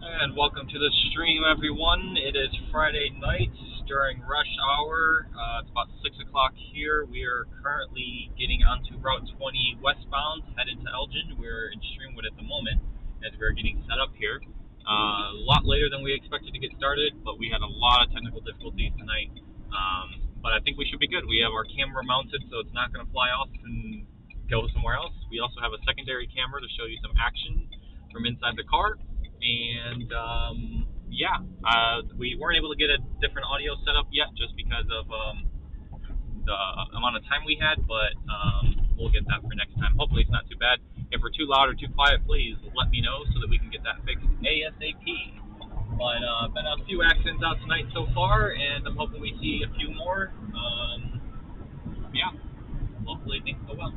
And welcome to the stream, everyone. It is Friday night during rush hour. It's about 6 o'clock here. We are currently getting onto Route 20 westbound, headed to Elgin. We're in Streamwood at the moment as we're getting set up here. A lot later than we expected to get started, but we had a lot of technical difficulties tonight. But I think we should be good. We have our camera mounted, so it's not going to fly off and go somewhere else. We also have a secondary camera to show you some action from inside the car. And we weren't able to get a different audio setup yet just because of the amount of time we had, but we'll get that for next time. Hopefully it's not too bad. If we're too loud or too quiet, please let me know so that we can get that fixed ASAP. But been a few accidents out tonight so far, and I'm hoping we see a few more. Hopefully things go well.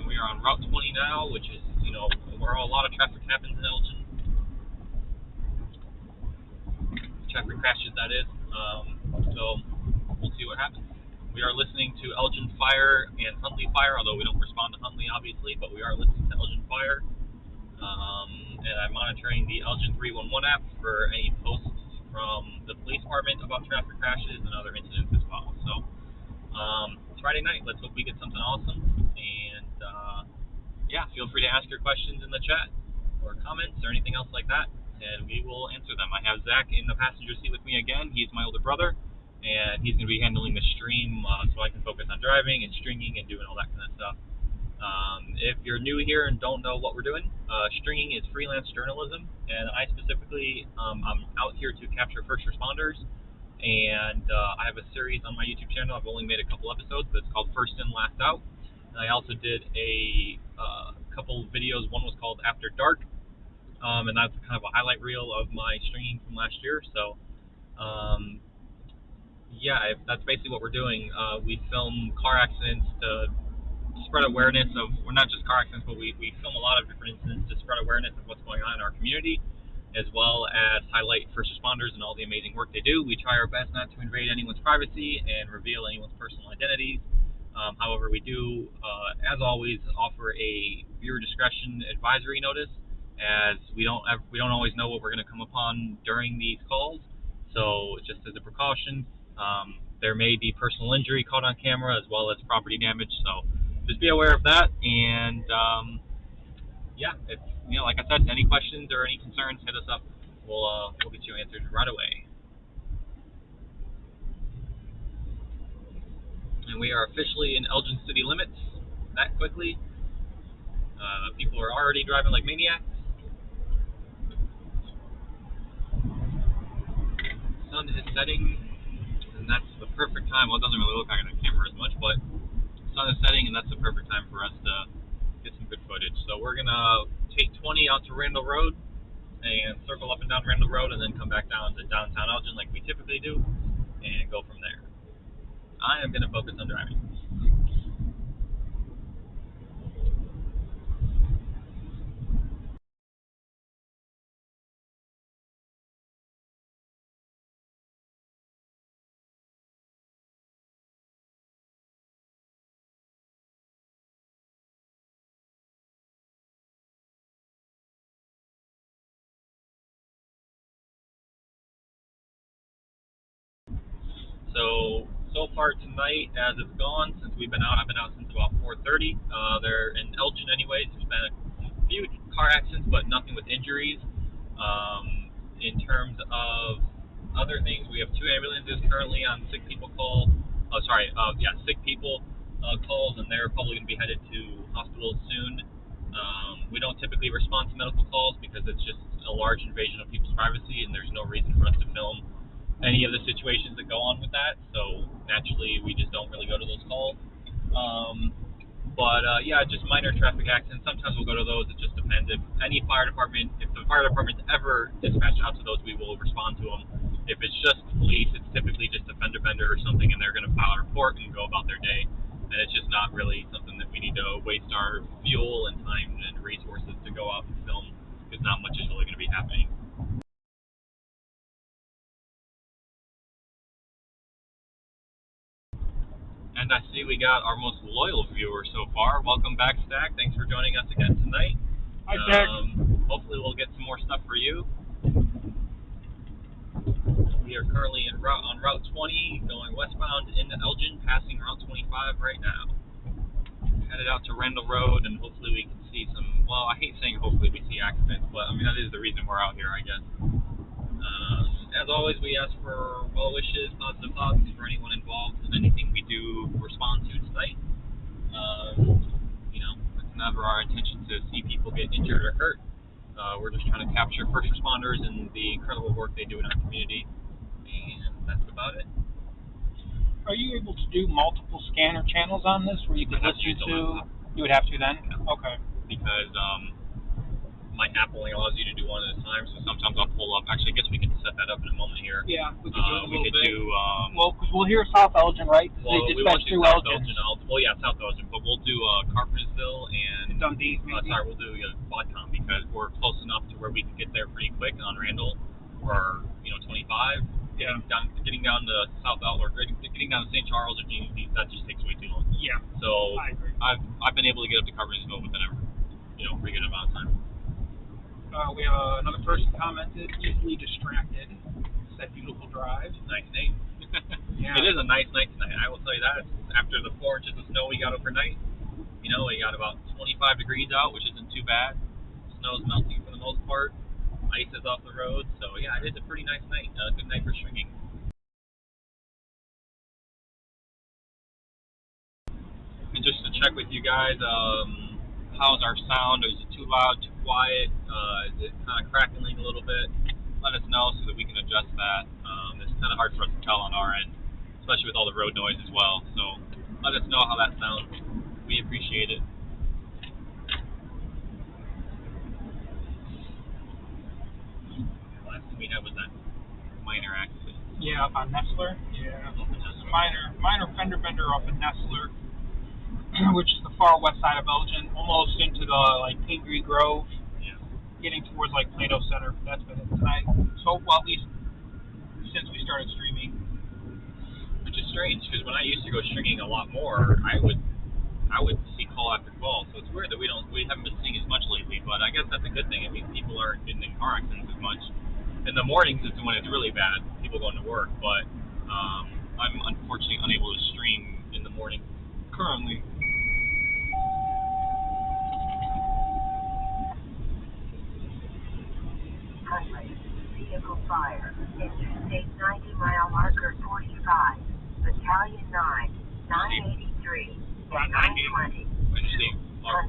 We are on Route 20 now, which is, where a lot of traffic happens in Elgin. Traffic crashes, that is. So we'll see what happens. We are listening to Elgin Fire and Huntley Fire, although we don't respond to Huntley, obviously, but we are listening to Elgin Fire. And I'm monitoring the Elgin 311 app for any posts from the police department about traffic crashes and other incidents as well. So it's Friday night. Let's hope we get something awesome. And feel free to ask your questions in the chat or comments or anything else like that, and we will answer them. I have Zach in the passenger seat with me again. He's my older brother, and he's going to be handling the stream so I can focus on driving and stringing and doing all that kind of stuff. If you're new here and don't know what we're doing, stringing is freelance journalism, and I specifically, I'm out here to capture first responders, and I have a series on my YouTube channel. I've only made a couple episodes, but it's called First In, Last Out. And I also did a couple videos. One was called After Dark, and that's kind of a highlight reel of my stringing from last year. So, that's basically what we're doing. We film car accidents to spread awareness of, well, not just car accidents, but we film a lot of different incidents to spread awareness of what's going on in our community, as well as highlight first responders and all the amazing work they do. We try our best not to invade anyone's privacy and reveal anyone's personal identities. However, we do, as always, offer a viewer discretion advisory notice, as we don't always know what we're going to come upon during these calls. So, just as a precaution, there may be personal injury caught on camera as well as property damage. So, just be aware of that. And if like I said, any questions or any concerns, hit us up. We'll get you answered right away. And we are officially in Elgin city limits that quickly. People are already driving like maniacs. Sun is setting, and that's the perfect time. Well, it doesn't really look like on the camera as much, but the sun is setting, and that's the perfect time for us to get some good footage. So we're going to take 20 out to Randall Road and circle up and down Randall Road, and then come back down to downtown Elgin like we typically do, and go from there. I am going to focus on driving. So far tonight, as it's gone, since we've been out, I've been out since about 4:30. They're in Elgin anyways. There's been a few car accidents, but nothing with injuries. In terms of other things, we have 2 ambulances currently on sick people calls, and they're probably going to be headed to hospitals soon. We don't typically respond to medical calls because it's just a large invasion of people's privacy, and there's no reason for us to film any of the situations that go on with that, so naturally we just don't really go to those calls. Just minor traffic accidents. Sometimes we'll go to those. It just depends. If the fire department's ever dispatched out to those, we will respond to them. If it's just police, it's typically just a fender bender or something, and they're going to file a report and go about their day. And it's just not really something that we need to waste our fuel and time and resources to go out and film, because not much is really going to be happening. And I see we got our most loyal viewer so far. Welcome back, Stack. Thanks for joining us again tonight. Hi, Stack. Hopefully we'll get some more stuff for you. We are currently on Route 20, going westbound into Elgin, passing Route 25 right now. Headed out to Randall Road, and hopefully we can see some, well, I hate saying hopefully we see accidents, but I mean, that is the reason we're out here, I guess. As always, we ask for well wishes, positive thoughts for anyone involved in anything we do respond to tonight. It's never our intention to see people get injured or hurt. We're just trying to capture first responders and the incredible work they do in our community, and that's about it. Are you able to do multiple scanner channels on this where you could listen to? You would have to then? Yeah. Okay. Because my app only allows you to do one at a time, so sometimes I'll pull up. Actually, I guess we can set that up in a moment here. Yeah, we could do it a little bit. Well, because we'll hear South Elgin, right? Well, they we won't do through South Elgin. Elgin. Well, yeah, South Elgin, but we'll do Carpentersville and Dundee, maybe. we'll do Bodcom because we're close enough to where we can get there pretty quick on Randall or 25. Yeah. Getting down to South Elgin or getting down to St. Charles or G&D, that just takes way too long. Yeah. So I agree. I've been able to get up to Carpentersville within a pretty good amount of time. We have another person commented, easily distracted. Said beautiful drive. Nice name. Yeah. It is a nice night tonight. I will tell you that. After the 4 inches of snow we got overnight, we got about 25 degrees out, which isn't too bad. Snow's melting for the most part. Ice is off the road, so yeah, it is a pretty nice night. A good night for stringing. And just to check with you guys, how's our sound? Is it too loud, too quiet? Is it kind of crackling a little bit? Let us know so that we can adjust that. It's kind of hard for us to tell on our end, especially with all the road noise as well. So let us know how that sounds. We appreciate it. Last thing we had was that minor accident. Yeah, up on Nestler. Yeah. Minor fender bender up in Nestler, which is the far west side of Elgin, almost into the Pingree Grove. Yeah. Getting towards Plato Center. That's been it tonight. So, well, at least since we started streaming. Which is strange because when I used to go stringing a lot more, I would see call after call. So it's weird that we haven't been seeing as much lately. But I guess that's a good thing. It means people aren't getting in car accidents as much. In the mornings is when it's really bad. People going to work, but I'm unfortunately unable to stream in the morning currently. Vehicle fire. Interstate 90 mile marker 45. Battalion 9. 983. 920. Interstate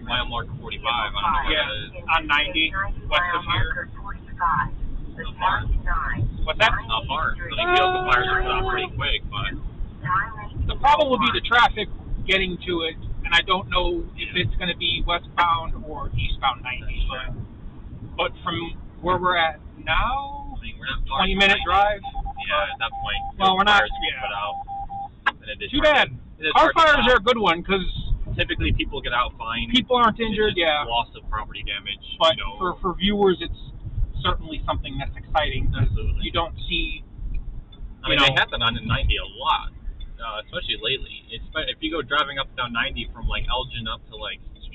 mile marker 45. I don't know where that is. On 90, west of here. 45. Battalion 9. What's that? Not far. So the vehicle fires are out pretty quick, but the problem will be the traffic getting to it, and I don't know if it's going to be westbound or eastbound 90. But from where we're at now, we're not 20-minute drive. Yeah, at that point. Well, we're not. Put out. Too bad. Car fires are a good one because typically people get out fine. People aren't injured. Yeah. Loss of property damage. But for viewers, it's certainly something that's exciting. Absolutely. You don't see. I mean, they happen on 90 a lot, especially lately. If you go driving up and down 90 from Elgin up to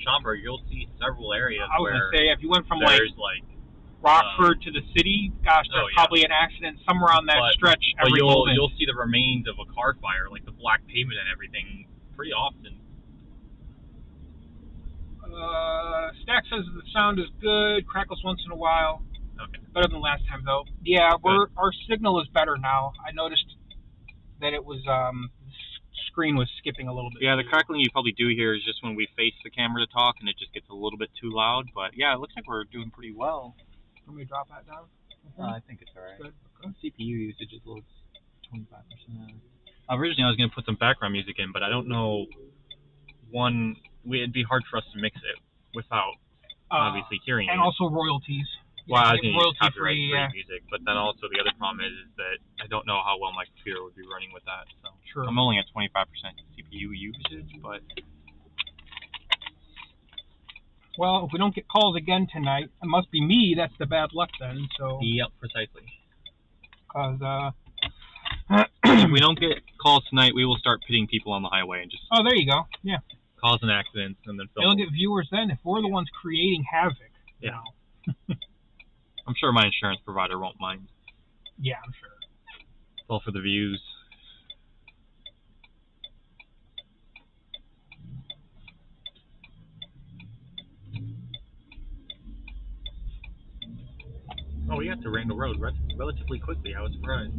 Schaumburg, you'll see several areas I was where gonna say if you went from there's Rockford to the city, gosh, there's probably an accident somewhere on that stretch every moment. You'll see the remains of a car fire, like the black pavement and everything, pretty often. Stack says the sound is good, crackles once in a while. Okay. Better than last time though. Yeah, our signal is better now. I noticed that it was screen was skipping a little bit. Yeah, the crackling you probably do hear is just when we face the camera to talk and it just gets a little bit too loud. But yeah, it looks like we're doing pretty well. Let me drop that down. I think it's alright. Good. CPU usage is 25%. Originally, I was going to put some background music in, but I don't know. It'd be hard for us to mix it without obviously hearing it. And also royalties. Well, I was going to use royalty-free music, but then also the other problem is that I don't know how well my computer would be running with that. So True. I'm only at 25% CPU usage, but. Well, if we don't get calls again tonight, it must be me. That's the bad luck then. So. Yep, precisely. Because if we don't get calls tonight, we will start pitting people on the highway and just Oh, there you go. Yeah. causing accidents and then They'll get viewers then if we're the ones creating havoc. Yeah. I'm sure my insurance provider won't mind. Yeah, I'm sure. It's all for the views. Oh, we got to Randall Road relatively quickly. I was surprised.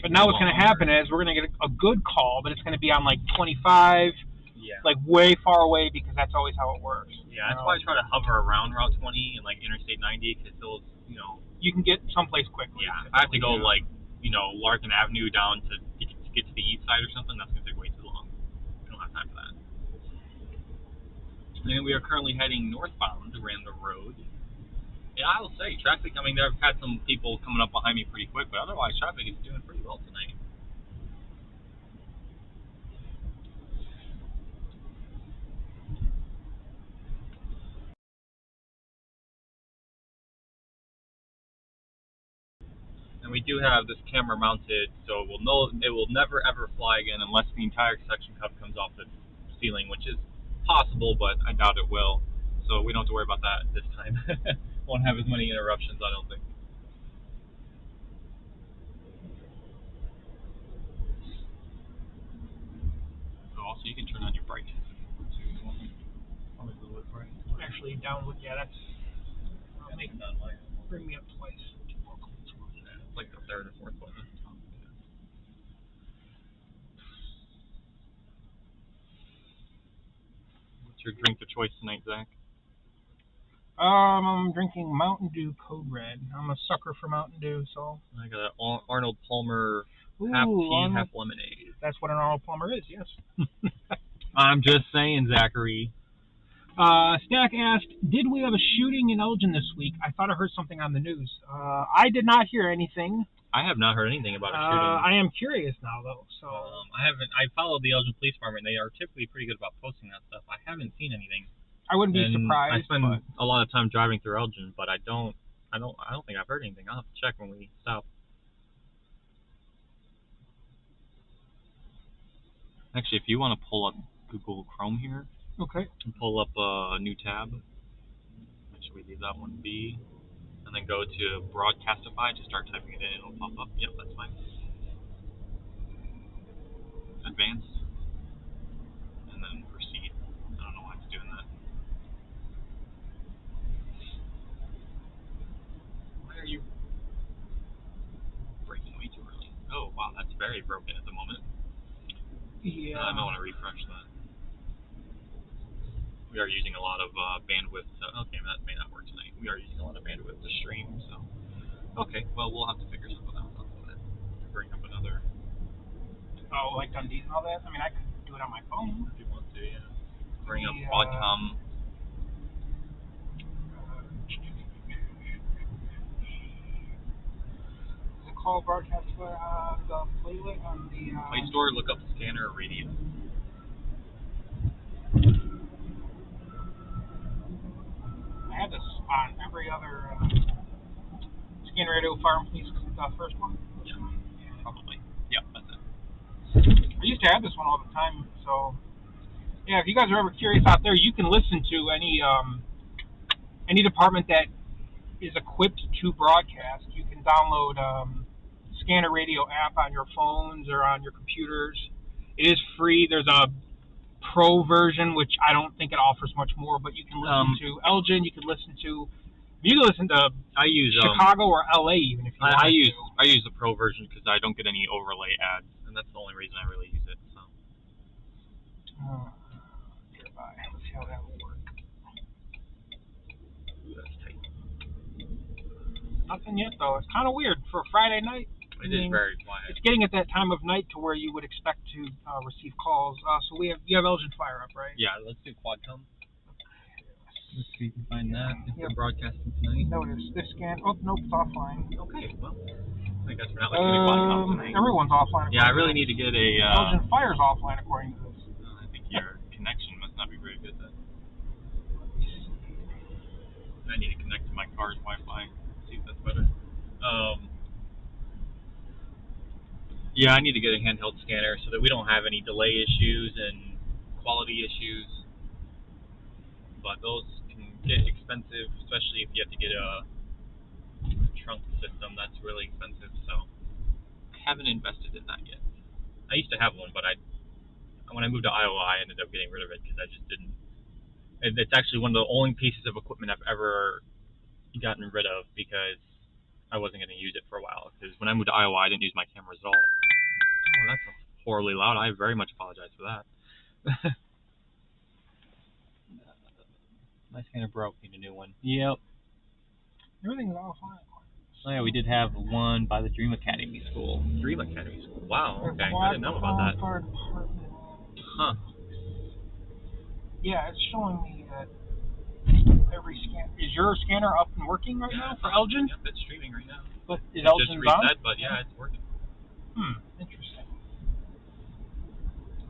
But now what's going to happen is we're going to get a good call, but it's going to be on like 25, like way far away, because that's always how it works. Yeah, that's why I try to hover around Route 20 and like Interstate 90, because those, you can get someplace quickly. Yeah, if I have to go like, Larkin Avenue down to get to the east side or something, that's going to take way too long. We don't have time for that. And we are currently heading northbound to Randall Road. Yeah, I will say, traffic, I've had some people coming up behind me pretty quick, but otherwise traffic is doing pretty well tonight. And we do have this camera mounted, so it will never ever fly again unless the entire suction cup comes off the ceiling, which is possible, but I doubt it will. So we don't have to worry about that this time. Won't have as many interruptions, I don't think. So also you can turn on your brightness. Actually, download. Yeah, that's. Bring me up twice. It's like the third or fourth button. What's your drink of choice tonight, Zach? I'm drinking Mountain Dew Code Red. I'm a sucker for Mountain Dew, so. I got an Arnold Palmer half tea, half lemonade. That's what an Arnold Palmer is, yes. I'm just saying, Zachary. Stack asked, did we have a shooting in Elgin this week? I thought I heard something on the news. I did not hear anything. I have not heard anything about a shooting. I am curious now, though. So I followed the Elgin Police Department. They are typically pretty good about posting that stuff. I haven't seen anything. I wouldn't be surprised. I spend a lot of time driving through Elgin, but I don't think I've heard anything. I'll have to check when we stop. Actually, if you want to pull up Google Chrome here, okay, and pull up a new tab. Make sure we leave that one be, and then go to Broadcastify. Just start typing it in, and it'll pop up. Yep, that's fine. Advanced, and then proceed. I don't know why it's doing that. Why are you breaking way too early? Oh wow, that's very broken at the moment. Yeah. I might want to refresh that. We are using a lot of bandwidth. Okay, that may not work tonight. We are using a lot of bandwidth to stream, so. Okay, well, we'll have to figure something else out with that. Bring up another. Oh, like Dundee and all that? I mean, I could do it on my phone. If you want to, yeah. Bring up Broadcom. Is it called Broadcast for the Play on the Play Store? Look up Scanner Radio. I had this on every other Scanner Radio Fire and Police, the first one. Yeah, probably. Yep, that's it. I used to have this one all the time, so yeah. If you guys are ever curious out there, you can listen to any department that is equipped to broadcast. You can download Scanner Radio app on your phones or on your computers. It is free. There's a pro version, which I don't think it offers much more, but you can listen to Elgin. You can listen to Chicago or LA even if you want to. I use the pro version because I don't get any overlay ads, and that's the only reason I really use it. So. Nearby. Let's see how that will work. Ooh, that's tight. Nothing yet though. It's kind of weird for a Friday night. It is very quiet. It's getting at that time of night to where you would expect to receive calls. So you have Elgin Fire up, right? Yeah, let's do Quadcom. Let's see if we can find that. If we're broadcasting tonight. Notice this scan. Oh, nope, it's offline. Okay, well, I guess we're not looking at Quadcom tonight. Everyone's offline. Yeah, I really need to get a. Elgin Fire's offline according to this. I think your connection must not be very good then. I need to connect to my car's Wi-Fi. See if that's better. Yeah, I need to get a handheld scanner so that we don't have any delay issues and quality issues. But those can get expensive, especially if you have to get a trunk system. That's really expensive, so I haven't invested in that yet. I used to have one, but when I moved to Iowa, I ended up getting rid of it because I just didn't. It's actually one of the only pieces of equipment I've ever gotten rid of because I wasn't going to use it for a while. Because when I moved to Iowa, I didn't use my cameras at all. Oh, that's horribly loud. I very much apologize for that. My scanner broke. Need a new one. Yep. Everything's all fine. Oh yeah, we did have one by the Dream Academy School. Dream Academy School. Wow. Okay, I didn't know about that. Huh. Yeah, it's showing me that every scan. Is your scanner up and working right now for Elgin? Yep, it's streaming right now. But is It Elgin just reset, on? but yeah, it's working. Interesting.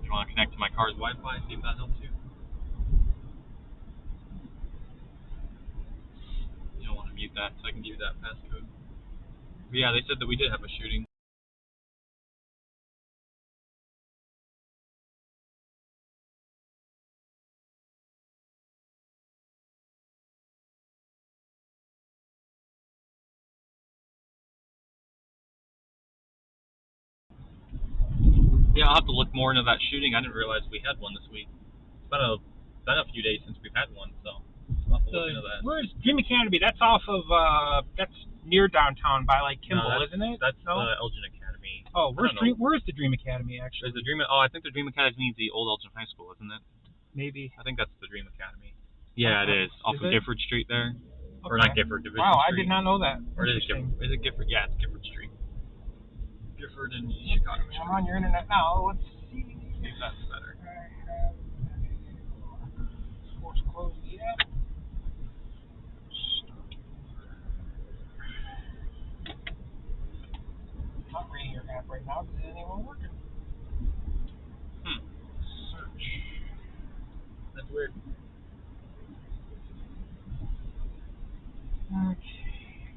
You want to connect to my car's Wi-Fi? See if that helps you. You don't want to mute that, so I can give you that passcode. But yeah, they said that we did have a shooting. Yeah, I'll have to look more into that shooting. I didn't realize we had one this week. It's been a few days since we've had one, so I'll have to look into that. Where's Dream Academy? That's off of that's near downtown by like Kimball, isn't it? That's the Elgin Academy. Oh, where's the Dream Academy actually? There's the Dream. Oh, I think the Dream Academy is the old Elgin High School, isn't it? Maybe. I think that's the Dream Academy. Yeah, it is. Off of Gifford Street there. Okay. Or not Gifford, Division Wow, Street. I did not know that. Or is it Gifford? Is it Gifford? Yeah, it's Gifford Street. Gifford in Chicago. I'm on your internet now. Let's see. See if that's better. Force close the app. I'm not reading your app right now because it isn't even working. Search. That's weird. Okay.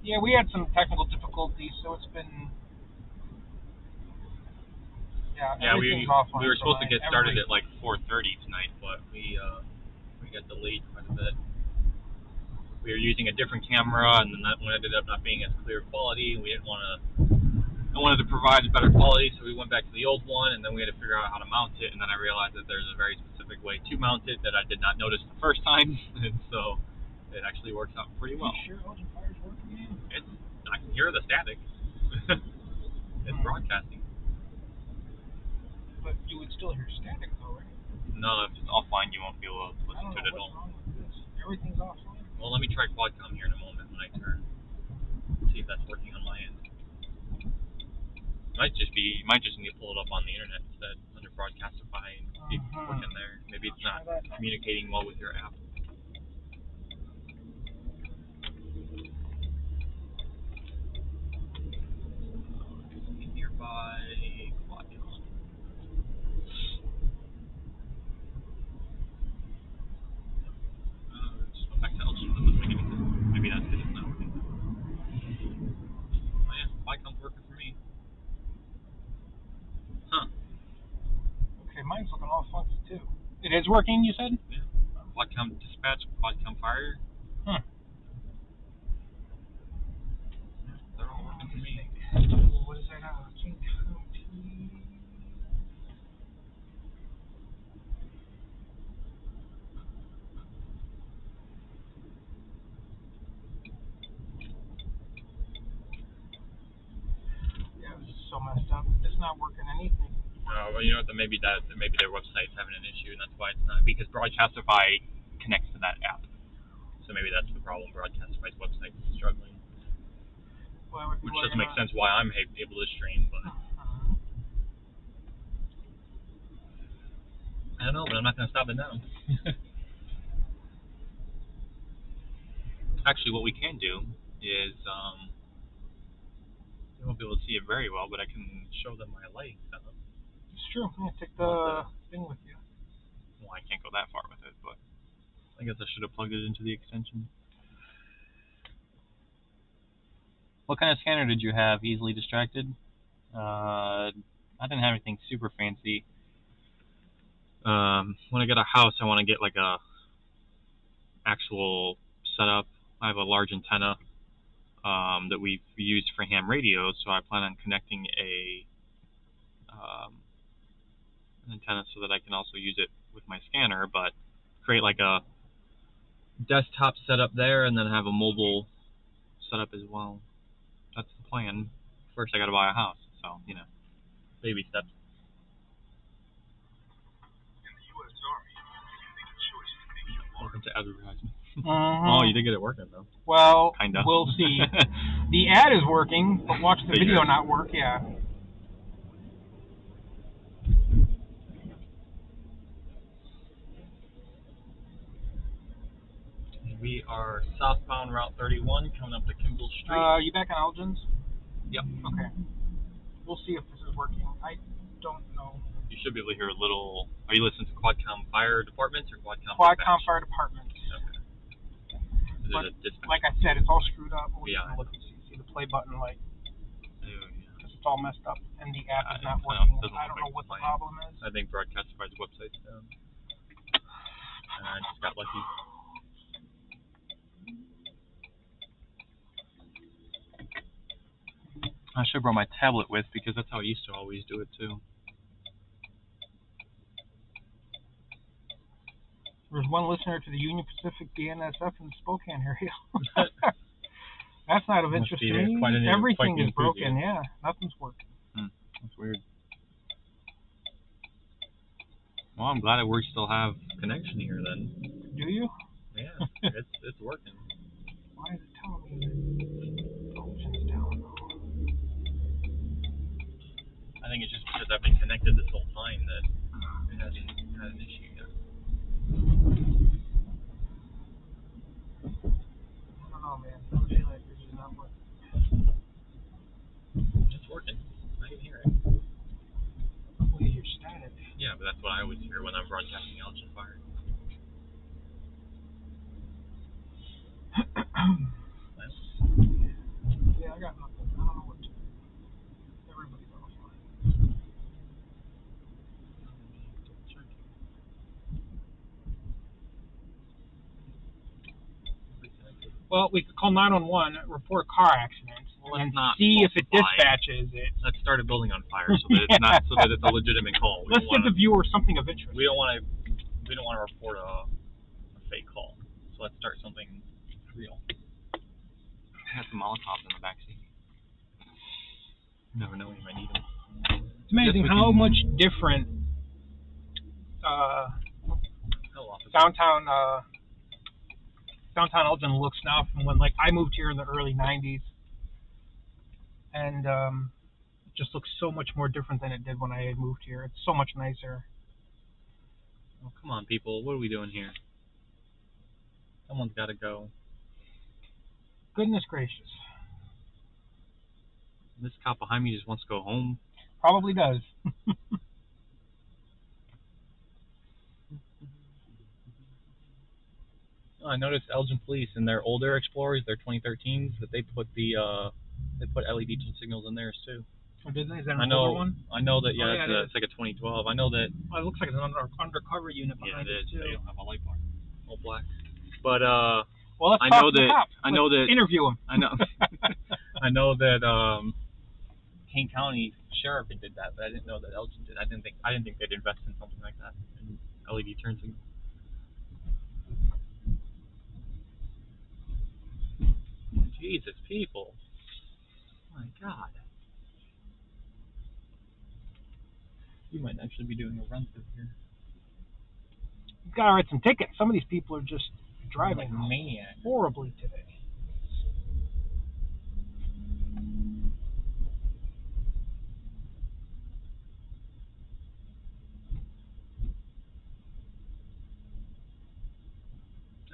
Yeah, we had some technical difficulties, so it's been. Yeah, we were supposed to get started at like 4:30 tonight, but we got delayed quite a bit. We were using a different camera, and then that one ended up not being as clear quality. We didn't want to. I wanted to provide better quality, so we went back to the old one, and then we had to figure out how to mount it. And then I realized that there's a very specific way to mount it that I did not notice the first time, and so it actually works out pretty well. Are you sure Elgin Fire's working? I can hear the static. It's broadcasting. But you would still hear static, though, right? No, if it's offline, you won't be able to listen to it at all. What's wrong with this? Everything's offline. Well, let me try Quadcom here in a moment when I turn. See if that's working on my end. Might just need to pull it up on the internet instead under Broadcastify and see if it's working there. Maybe it's not communicating well with your app. Nearby Quadcom. Just went back to LG. That doesn't make any sense. Maybe that's because it's not working. Oh yeah, Quadcom's working for me. Huh. Okay, mine's looking all funky too. It is working, you said? Yeah. Quadcom Dispatch, Quadcom Fire. Huh. They're all working for me. What is that? Yeah, this is so messed up. It's not working anything. Well, you know what? Maybe their website's having an issue, and that's why it's not. Because Broadcastify connects to that app, so maybe that's the problem. Broadcastify's website is struggling, which doesn't make sense why I'm able to stream. But I don't know. But I'm not going to stop it now. Actually, what we can do is they won't be able to see it very well, but I can show them my lighting setup. It's true. Yeah, take the thing with you. Well, I can't go that far with it, but I guess I should have plugged it into the extension. What kind of scanner did you have? Easily distracted? I didn't have anything super fancy. When I get a house, I want to get like a actual setup. I have a large antenna that we've used for ham radios, so I plan on connecting an antenna so that I can also use it with my scanner, but create like a desktop setup there and then have a mobile setup as well. That's the plan. First I gotta buy a house, so, you know, baby steps. Welcome to advertisement. Oh, you did get it working though. Well, Kinda. we'll see. The ad is working, but watch the video not work, yeah. We are southbound Route 31 coming up to Kimball Street. You back on Elgin's? Yep. Okay. We'll see if this is working. I don't know. You should be able to hear a little. Are you listening to Quadcom Fire Departments or Quadcom? Quadcom Fire Department. Okay. But, like I said, it's all screwed up. We Yeah. can look and see the play button, like, Oh, yeah. it's all messed up, and the app is not I working. don't I don't know what the problem is. I think Broadcastify's website's down. And I just got lucky. I should have brought my tablet with because that's how I used to always do it too. There's one listener to the Union Pacific BNSF in the Spokane area. That's not of interest to me. Everything is broken, yeah. Nothing's working. That's weird. Well, I'm glad we still have connection here then. Do you? Yeah, it's working. Why is it telling me that Elgin's down? I think it's just because I've been connected this whole time that it hasn't had an issue yet. I don't know, man. I feel like this is not working. It's working. I can hear it. Well, you hear static. Yeah, but that's what I always hear when I'm broadcasting Elgin Fire. Yeah, I got nothing. I don't know what to do. Everybody's offline. Well, we could call 911, report a car accident, and see if it dispatches it. Let's start a building on fire so that it's not so that it's a legitimate call. Let's give the viewer something of interest. We don't want to report a fake call. So let's start something real. I have some Molotovs in the backseat. Never know when you might need them. It's amazing how much different downtown Elgin looks now from when, like, I moved here in the early 90s, and it just looks so much more different than it did when I moved here. It's so much nicer. Oh, come on, people. What are we doing here? Someone's got to go. Goodness gracious. This cop behind me just wants to go home. Probably does. I noticed Elgin Police in their older Explorers, their 2013s, that they put LED signals in theirs too. Oh, did they? Is that an older one? I know that. Yeah, it's like a 2012. I know that. Well, it looks like it's an undercover unit behind it is. Too. They don't have a light bar, all black. But well, let's talk to the cop. Let's interview him. I know. I know that Kane County Sheriff did that, but I didn't know that Elgin did. I didn't think they'd invest in something like that. In LED turn signals. Jesus, people. My God. You might actually be doing a run through here. You've got to write some tickets. Some of these people are just driving like maniacs horribly today.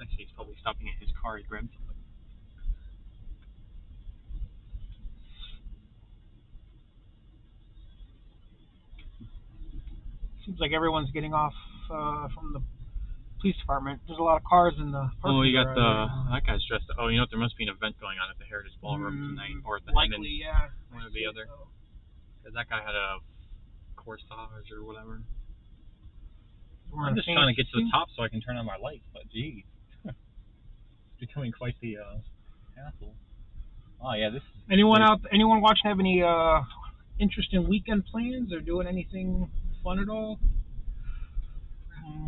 Actually, he's probably stopping at his car to grab something. Seems like everyone's getting off from the police department. There's a lot of cars in the parking you got garage. that guy's dressed up. Oh, you know what? There must be an event going on at the Heritage Ballroom tonight, or at the likely, yeah. one or the other. Because that guy had a corsage or whatever. We're I'm in a just trying to get to the fancy top so I can turn on my lights, but geez. It's becoming quite the hassle. Oh yeah, this is... Anyone watching have any interesting weekend plans or doing anything fun at all?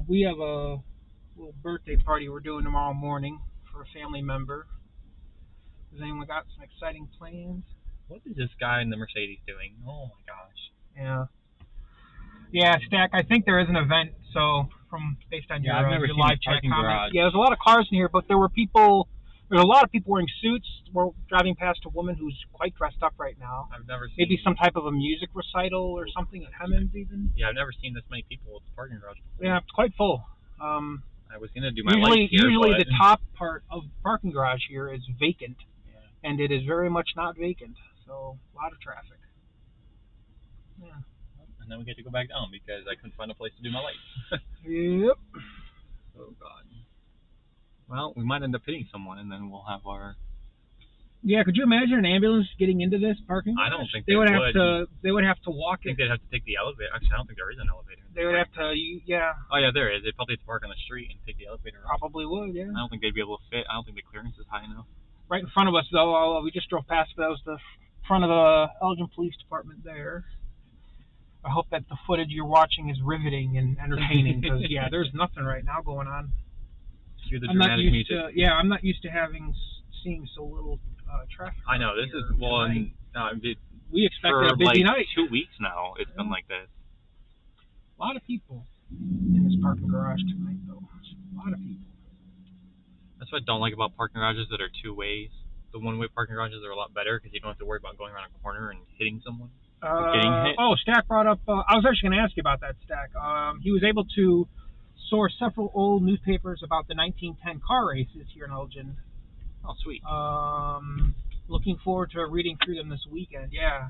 We have a little birthday party we're doing tomorrow morning for a family member. Has anyone got some exciting plans? What is this guy in the Mercedes doing? Oh my gosh. Yeah, Stack, I think there is an event, so based on I've never your seen live this chat parking comments. garage. Yeah, there's a lot of cars in here, but there's a lot of people wearing suits. We're driving past a woman who's quite dressed up right now. I've never seen... Maybe some type of a music recital or something at Hemmons even. Yeah, I've never seen this many people at the parking garage before. Yeah, it's quite full. I was going to do my lights here, usually but... the top part of the parking garage here is vacant, and it is very much not vacant, so a lot of traffic. Yeah. And then we get to go back down because I couldn't find a place to do my lights. Yep. Oh God. Well, we might end up hitting someone, and then we'll have our... Yeah, could you imagine an ambulance getting into this parking garage? I don't think they would have would. to. They would have to walk I think it. they'd have to take the elevator. Actually, I don't think there is an elevator. They would have to. Yeah. Oh yeah, there is. They'd probably have to park on the street and take the elevator off. Probably would. Yeah. I don't think they'd be able to fit. I don't think the clearance is high enough. Right in front of us, though. We just drove past. That was the front of the Elgin Police Department there. I hope that the footage you're watching is riveting and entertaining, because yeah, there's nothing right now going on. Hear the dramatic music. I'm not used to seeing so little traffic. I know, this is, well, we expected a busy night. 2 weeks now, it's been like this. A lot of people in this parking garage tonight, though. A lot of people. That's what I don't like about parking garages that are 2 ways. The one-way parking garages are a lot better because you don't have to worry about going around a corner and hitting someone. Getting hit. Oh, Stack brought up, I was actually going to ask you about that, Stack. He was able to source several old newspapers about the 1910 car races here in Elgin. Oh, sweet. Looking forward to reading through them this weekend. Yeah,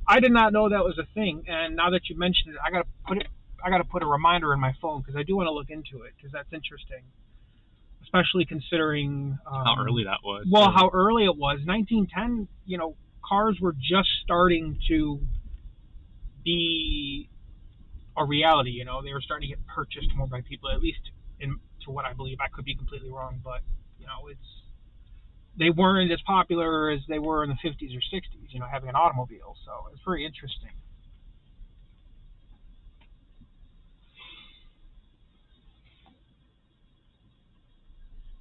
I did not know that was a thing, and now that you mentioned it, I gotta put a reminder in my phone because I do want to look into it because that's interesting, especially considering how early that was. Well, how early it was. 1910, cars were just starting to be a reality. They were starting to get purchased more by people, at least to what I believe. I could be completely wrong, but they weren't as popular as they were in the 50s or 60s, having an automobile. So it's very interesting.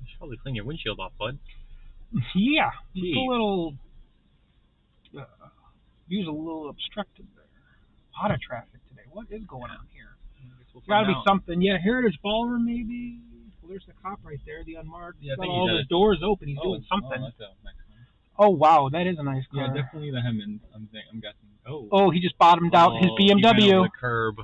You should probably clean your windshield off, bud. Yeah, it's a little, view's a little obstructed there. A lot of traffic today. What is going on here? Got to be something. Yeah, Heritage Ballroom maybe. Well, there's the cop right there, the unmarked. Yeah, got all the doors open. He's doing something. Oh, that's a nice one. Oh wow, that is a nice car. Yeah, definitely the Hemmons. I'm guessing. Oh, he just bottomed out his BMW. He ran over the curb.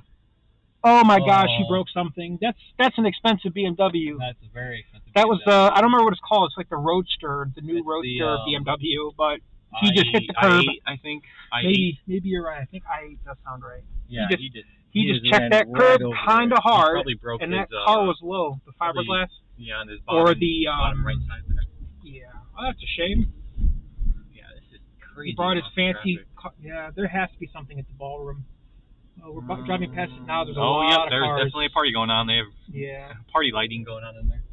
Oh my gosh, he broke something. That's an expensive BMW. That's a very expensive. That was I don't remember what it's called. It's like the Roadster, the new Roadster BMW, but he just hit the curb. I think. Maybe you're right. I think I8 does sound right. Yeah, he did. He just checked that curb kind of hard, and that car was low. The fiberglass. Yeah, on his bottom, bottom right side there. Yeah. Oh, that's a shame. Yeah, this is crazy. He brought his fancy car. Yeah, there has to be something at the ballroom. We're driving past it now. There's a lot of cars. There's definitely a party going on. They have party lighting going on in there.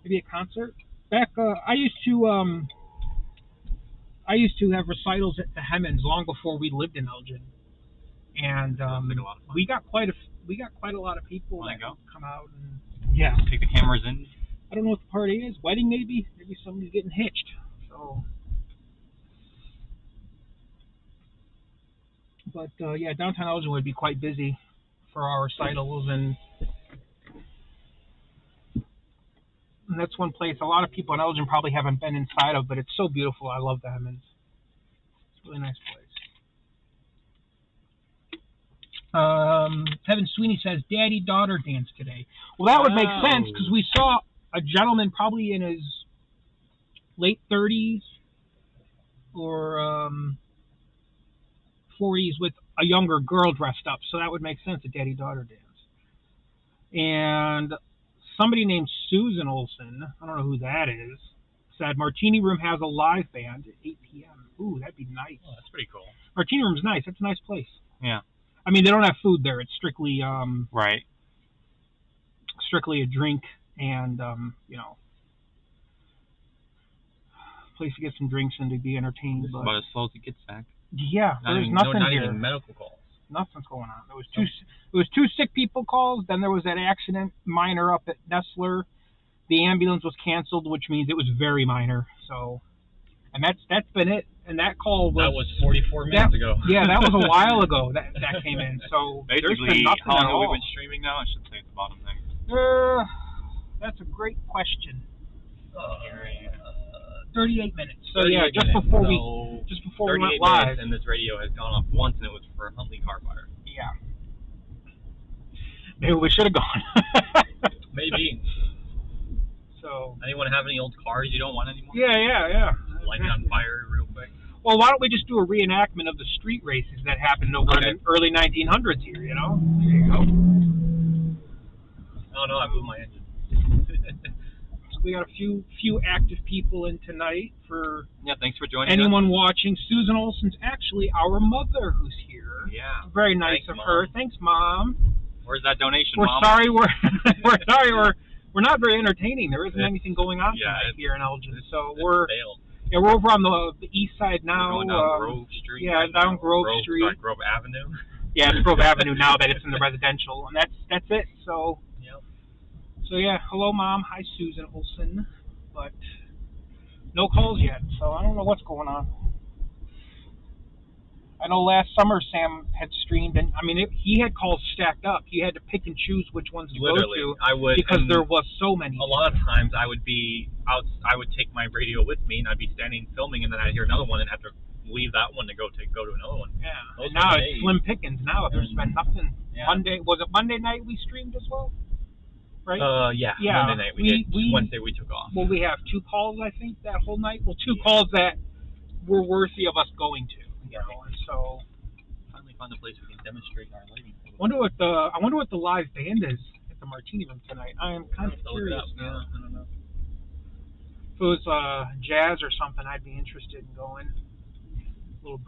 Maybe a concert. Back, I used to have recitals at the Hemmons long before we lived in Elgin, and we got quite a lot of people that come out and take the cameras in. I don't know what the party is. Wedding maybe somebody's getting hitched. So, but downtown Elgin would be quite busy for our recitals, and that's one place a lot of people in Elgin probably haven't been inside of, but it's so beautiful. I love the Hemmons. It's a really nice place. Kevin Sweeney says, daddy-daughter dance today. Well, that would make sense, because we saw a gentleman probably in his late 30s or 40s with a younger girl dressed up, so that would make sense, a daddy-daughter dance. And somebody named Susan Olson, I don't know who that is, said Martini Room has a live band at 8 p.m. Ooh, that'd be nice. Oh, that's pretty cool. Martini Room's nice. That's a nice place. Yeah. I mean, they don't have food there. It's strictly Right. strictly a drink and place to get some drinks and to be entertained. This is But about as slow as it gets, Zach. yeah, there's nothing not here. even medical calls. Nothing's going on. There was two sick people calls. Then there was that accident, minor, up at Nestler. The ambulance was canceled, which means it was very minor. So, and that's been it. And that call was 44 minutes ago. Yeah, that was a while ago that came in. So basically, there's been nothing how long at have we all. been streaming now? I should say at the bottom there. That's a great question. 38 minutes. So 38 yeah, just minutes. before we 38 went live. minutes, and this radio has gone off once, and it was for a Huntley car fire. Yeah. Maybe we should have gone. Maybe. So. Anyone have any old cars you don't want anymore? Yeah. Light it on fire real quick. Well, why don't we just do a reenactment of the street races that happened over in the early 1900s here? You know. There you go. Oh no, I blew my engine. So we got a few active people in tonight. For thanks for joining anyone us. watching. Susan Olson's actually our mother who's here. Yeah. Very nice Thanks, of Mom. her. Thanks, Mom. Where's that donation, We're Mom? sorry we're sorry we're not very entertaining. There isn't anything going on tonight here in Elgin. So we're over on the east side now. We're going down Grove Street. Yeah, down Grove Street. Sorry, Grove Avenue. Yeah, it's Grove Avenue now that it's in the residential, and that's it. So. So yeah, hello Mom, hi Susan Olson, but no calls yet, so I don't know what's going on. I know last summer Sam had streamed, and I mean he had calls stacked up. He had to pick and choose which ones to go to because there was so many. A lot of times I would be out. I would take my radio with me, and I'd be standing filming, and then I'd hear another one and have to leave that one to go to another one. Yeah. And now it's slim pickings. Now there's been nothing. Yeah. Was it Monday night we streamed as well? Right? Yeah. Monday night we did. Wednesday we took off. Well, we have 2 calls, I think, that whole night. Well, 2 calls that were worthy of us going to. You know, and so finally found a place we can demonstrate our lighting. I wonder what the live band is at the Martini Room tonight. I am kind of curious now. I don't know. If it was jazz or something, I'd be interested in going. Little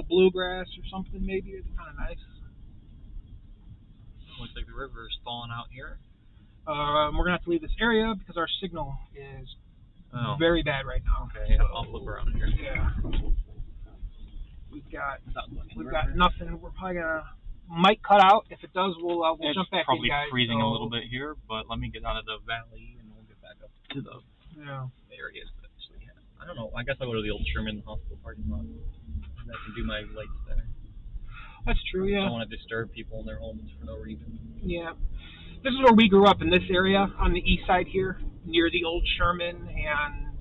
bluegrass or something, maybe. It'd be kind of nice. Looks like the river is thawing out here. We're gonna have to leave this area because our signal is very bad right now. Okay, so, I'll flip around here. Yeah. We've got nothing. We're probably might cut out. If it does, we'll jump back in, guys. It's probably freezing a little bit here, but let me get out of the valley and we'll get back up to the areas that actually have. I don't know. I guess I'll go to the old Sherman Hospital parking lot. I can do my lights there. That's true, yeah. I don't want to disturb people in their homes for no reason. Yeah. This is where we grew up, in this area on the east side here, near the old Sherman and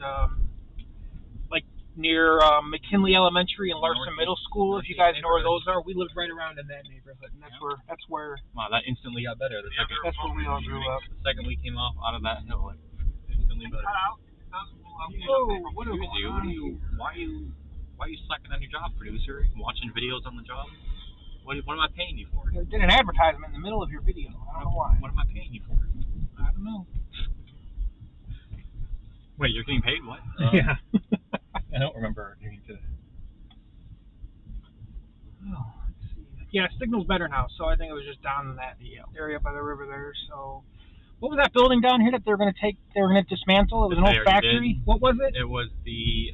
near McKinley Elementary and Larson Middle School. If you guys know where those are, we lived right around in that neighborhood, and that's where. Wow, that instantly got better. That's where we all grew up. The second we came out of that hill, it instantly better. Whoa! What are you? Why are you slacking on your job, producer? Watching videos on the job? What am I paying you for? You did an advertisement in the middle of your video. I don't know why. What am I paying you for? I don't know. Wait, you're getting paid? What? Yeah. I don't remember doing today. Oh, let's see. Yeah, signal's better now, so I think it was just down in that area by the river there. So, what was that building down here that they were going to dismantle? It was an old factory. What was it? It was the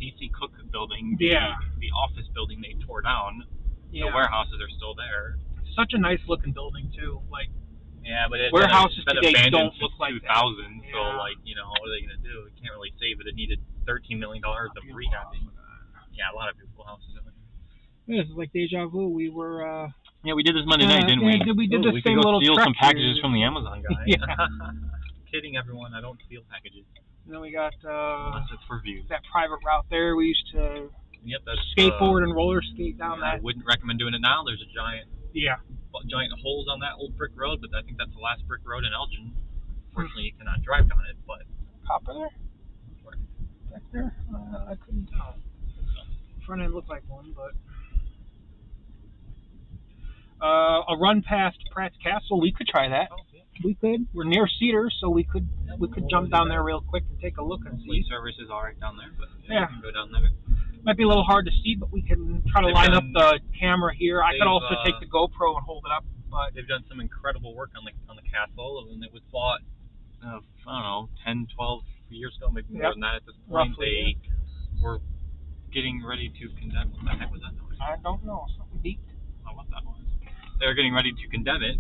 DC Cook building. The office building they tore down. Yeah. The warehouses are still there. Such a nice looking building too. Yeah, but warehouses been today abandoned don't look like 2000. That. Yeah. So what are they gonna do? It can't really save it. It needed $13 million of rehabbing. Yeah, a lot of beautiful houses over there. Yeah, this is like deja vu. We were. Yeah, we did this Monday night, didn't we? We did the same little. We could go steal some packages here. from the Amazon guy. Yeah. Kidding, everyone. I don't steal packages. And then we got unless it's for views. That private route there. We used to. Yep, that's skateboard and roller skate down that. I wouldn't recommend doing it now. There's a giant holes on that old brick road, but I think that's the last brick road in Elgin. Unfortunately, you cannot drive down it, but. Copper there? Back there? I couldn't tell. Front end looked like one, but. A run past Pratt's Castle, we could try that. Oh, yeah. We could. We're near Cedar, so we could jump down there real quick and take a look and see. Service is all right down there, but we can go down there. Might be a little hard to see, but we can try to line up the camera here. I could also they've, take the GoPro and hold it up, but they've done some incredible work on the castle, and it was bought, I don't know, 10, 12 years ago, maybe more than that at this point. Roughly, They were getting ready to condemn. What the heck was that noise? I don't know. Something beeped. Oh, what that was? They were getting ready to condemn it.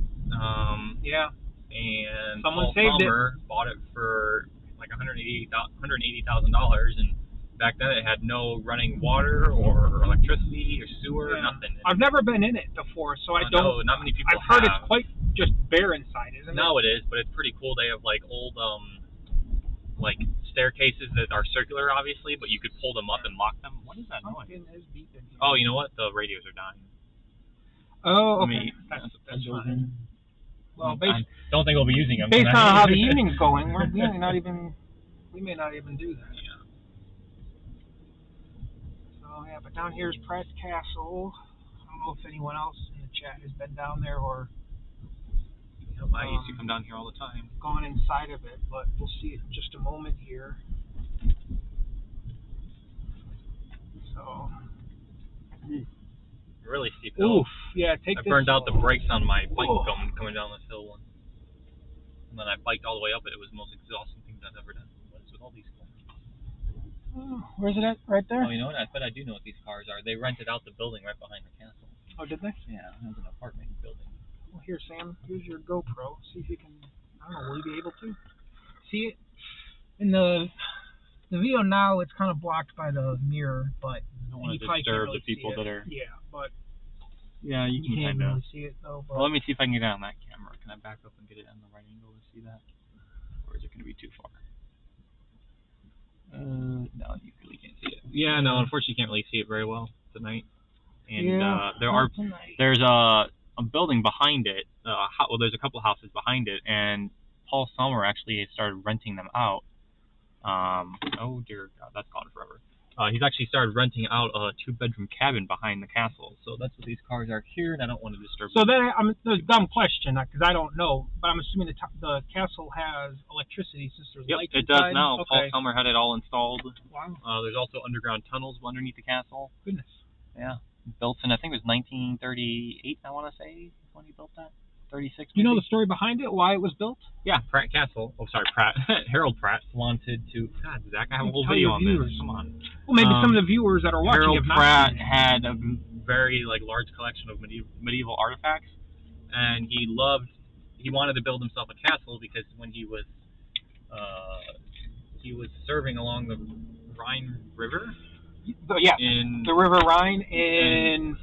Yeah. And Someone Paul saved Palmer bought it for like $180,000, and back then it had no running water or electricity or sewer, nothing. I've never been in it before, so I don't. No, not many people. I've heard it's quite just bare inside, isn't it? No, it is, but it's pretty cool. They have like old like staircases that are circular, obviously, but you could pull them up and lock them. What is that noise? Oh, you know what? The radios are dying. Oh, okay. That's fine. Well, I don't think we'll be using them. Based on how the evening's going, we may not even do that. Yeah. So yeah, but down here is Pratt's Castle. I don't know if anyone else in the chat has been down there or. I used to come down here all the time. Gone inside of it, but we'll see it in just a moment here. So. Really steep hill. Oof! Yeah, take this. I burned out the brakes on my bike coming down this hill once. And then I biked all the way up it. It was the most exhausting thing I've ever done. What is with all these cars? Oh, where's it at? Right there? Oh, you know what? I bet I do know what these cars are. They rented out the building right behind the castle. Oh, did they? Yeah, it was an apartment building. Well, here, Sam. Here's your GoPro. See if you can. I don't know. Will you be able to see it in the video now? It's kind of blocked by the mirror, but I don't want to disturb the people that are. Yeah, but. Yeah, you can can't kind of really see it though. But well, let me see if I can get it on that camera. Can I back up and get it on the right angle to see that? Or is it going to be too far? No, you really can't see it. Yeah, no, unfortunately you can't really see it very well tonight. And there's a building behind it. Well, there's a couple houses behind it, and Paul Palmer actually started renting them out. Oh dear God, that's gone forever. He's actually started renting out a 2-bedroom cabin behind the castle. So that's what these cars are here, and I don't want to disturb them. So then, there's a dumb question, because I don't know, but I'm assuming the castle has electricity since there's lights it inside. does now. Okay. Paul Palmer had it all installed. Wow. There's also underground tunnels underneath the castle. Goodness. Yeah. Built in, I think it was 1938, I want to say, when he built that. 36, maybe. You know the story behind it, why it was built? Yeah, Pratt Castle. Oh, sorry, Pratt. Harold Pratt wanted to. God, Zach, I have a whole video on this. Come on. Well, maybe some of the viewers that are watching Harold have not Pratt seen it. had a very large collection of medieval artifacts, and he wanted to build himself a castle because when he was serving along the Rhine River. Yeah. In the River Rhine in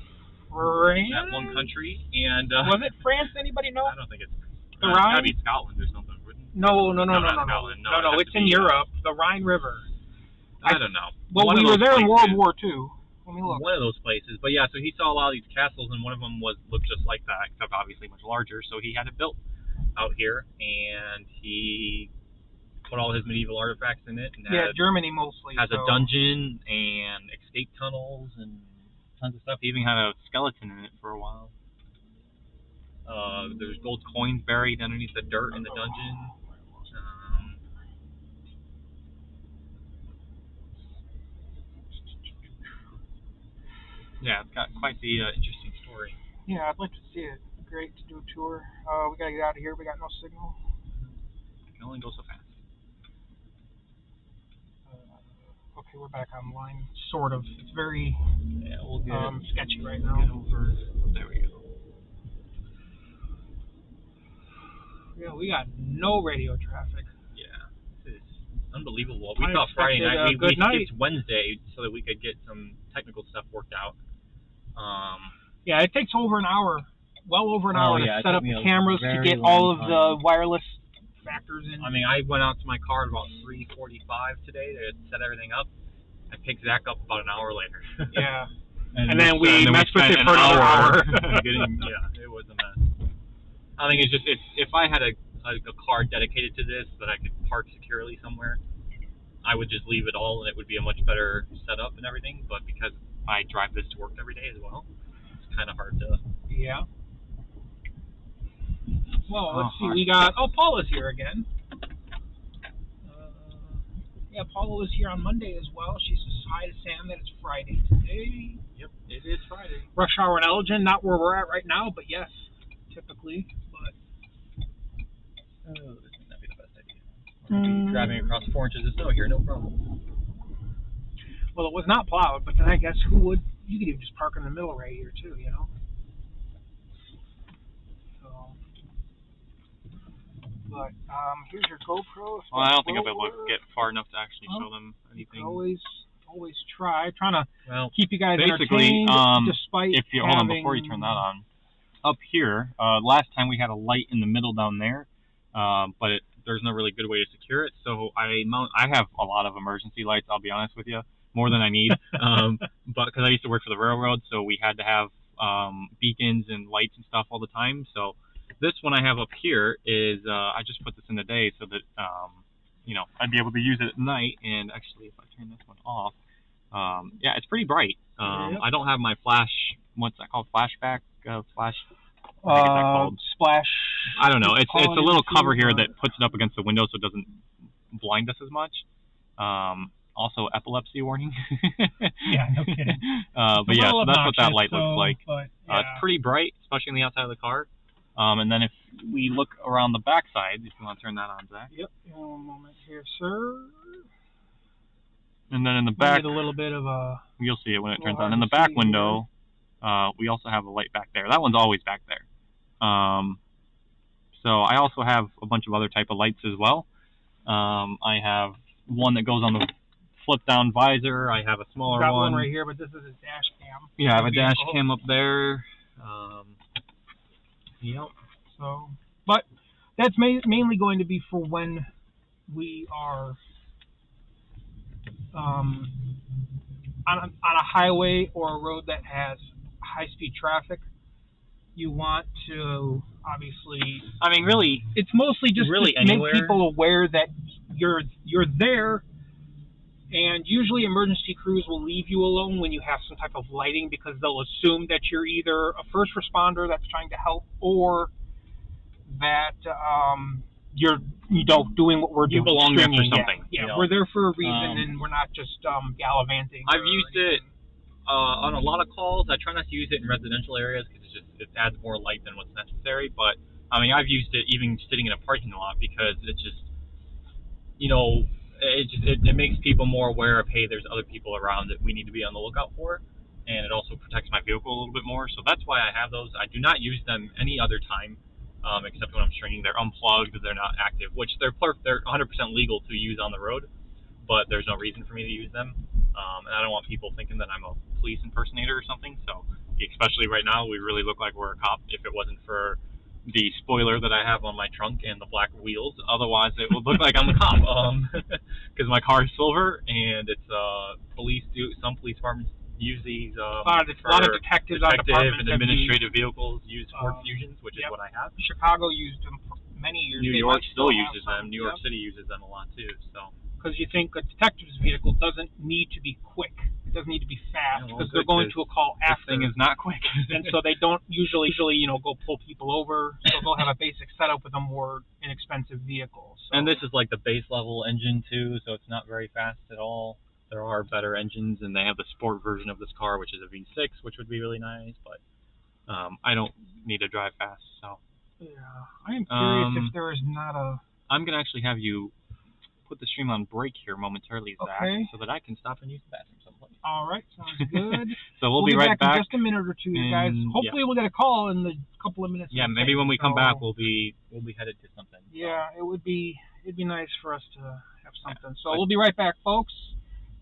France. That one country, and was it France? Anybody know? I don't think it's. The It's Rhine? gotta be Scotland or something. No. Scotland. No, It's in Europe. The Rhine River. I don't know. Well, we were there in World War II. Let me look. One of those places. But yeah, so he saw a lot of these castles, and one of them looked just like that, except obviously much larger. So he had it built out here, and he put all his medieval artifacts in it. And Germany mostly. Has a dungeon and escape tunnels and tons of stuff. He even had a skeleton in it for a while. There's gold coins buried underneath the dirt in the dungeon. Yeah, it's got quite the interesting story. Yeah, I'd like to see it. Great to do a tour. We gotta get out of here. We got no signal. It can only go so fast. Okay, we're back online. Sort of. It's very we'll get sketchy right now. Get over. There we go. Yeah, we got no radio traffic. Yeah, this is unbelievable. We thought Friday night. We skipped Wednesday so that we could get some technical stuff worked out. Yeah, it takes over an hour. Well over an hour to set up the cameras to get all of the wireless factors in. I mean, I went out to my car at about 3:45 today to set everything up. I picked Zach up about an hour later. Yeah. and then we messed with it for an hour. Yeah, it was a mess. I think it's just if I had a car dedicated to this that I could park securely somewhere, I would just leave it all and it would be a much better setup and everything. But because I drive this to work every day as well, it's kind of hard to. Yeah. Well, let's see. We got Paula's here again. Yeah, Paula was here on Monday as well. She says hi to Sam that it's Friday today. Yep, it is rush hour in Elgin, not where we're at right now, but yes, typically. But Oh, this might not be the best idea. We're going to be driving across 4 inches of snow here, no problem. well, it was not plowed, but then I guess who would? You could even just park in the middle right here too, you know. So, but here's your GoPro. Well, I don't think I'll be able to get far enough to actually show them You anything. can always try. Trying to keep you guys basically, entertained, despite if you hold on before you turn that on. Up here, last time we had a light in the middle down there, but there's no really good way to secure it. So I have a lot of emergency lights. I'll be honest with you, more than I need. But because I used to work for the railroad, so we had to have beacons and lights and stuff all the time. So this one I have up here is I just put this in the day so that I'd be able to use it at night. And actually, if I turn this one off, yeah, it's pretty bright. I don't have my flash. What's that called? Flashback. Flash. I think it's that called. Splash. I don't know. It's a little cover here that puts it up against the window so it doesn't blind us as much. Also, epilepsy warning. Yeah, no kidding. But yeah, so that's what that light looks like. But, yeah. It's pretty bright, especially on the outside of the car. And then if we look around the back side, if you want to turn that on, Zach. Yep. One moment here, sir. And then in the back, a little bit of a. You'll see it when it turns on. In the back window, we also have a light back there. That one's always back there. So I also have a bunch of other type of lights as well. I have one that goes on the flip down visor. I have a smaller Got one. one right here, but this is a dash cam. Yeah, I have a dash cam up there. Yep. So, but that's mainly going to be for when we are on a highway or a road that has high-speed traffic. You want to obviously. I mean, really, it's mostly just really to anywhere. Make people aware that you're there. And usually emergency crews will leave you alone when you have some type of lighting because they'll assume that you're either a first responder that's trying to help or that you're doing what we're doing. You belong there for something. Yeah, we're there for a reason and we're not just gallivanting. I've used it on a lot of calls. I try not to use it in residential areas because it adds more light than what's necessary. But I mean, I've used it even sitting in a parking lot because it's just, it makes people more aware of, hey, there's other people around that we need to be on the lookout for, and it also protects my vehicle a little bit more. So that's why I have those. I do not use them any other time, except when I'm stringing. They're unplugged, they're not active, which they're 100% legal to use on the road, but there's no reason for me to use them. And I don't want people thinking that I'm a police impersonator or something. So especially right now, we really look like we're a cop if it wasn't for the spoiler that I have on my trunk and the black wheels. Otherwise, it would look like I'm a cop. Because my car is silver, and it's some police departments use these. A lot of detective and administrative vehicles use Ford Fusions, which is what I have. Chicago used them for many years. New York still uses them. New York City uses them a lot too. So. Because you think a detective's vehicle doesn't need to be quick. It doesn't need to be fast because they're going to a call after. This thing is not quick. And so they don't usually go pull people over. So they'll have a basic setup with a more inexpensive vehicle. So. And this is like the base level engine too, so it's not very fast at all. There are better engines, and they have the sport version of this car, which is a V6, which would be really nice. But I don't need to drive fast, so. Yeah, I am curious if there is not a. I'm gonna actually have you put the stream on break here momentarily, Zach, so that I can stop and use the bathroom someplace. All right, sounds good. So we'll be right back in just a minute or two, you guys. Hopefully we'll get a call in the couple of minutes. Yeah, maybe when we come back we'll be headed to something. Yeah, it'd be nice for us to have something. So we'll be right back, folks.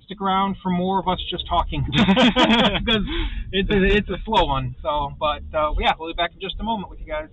Stick around for more of us just talking because it's a slow one. So, but yeah, we'll be back in just a moment with you guys.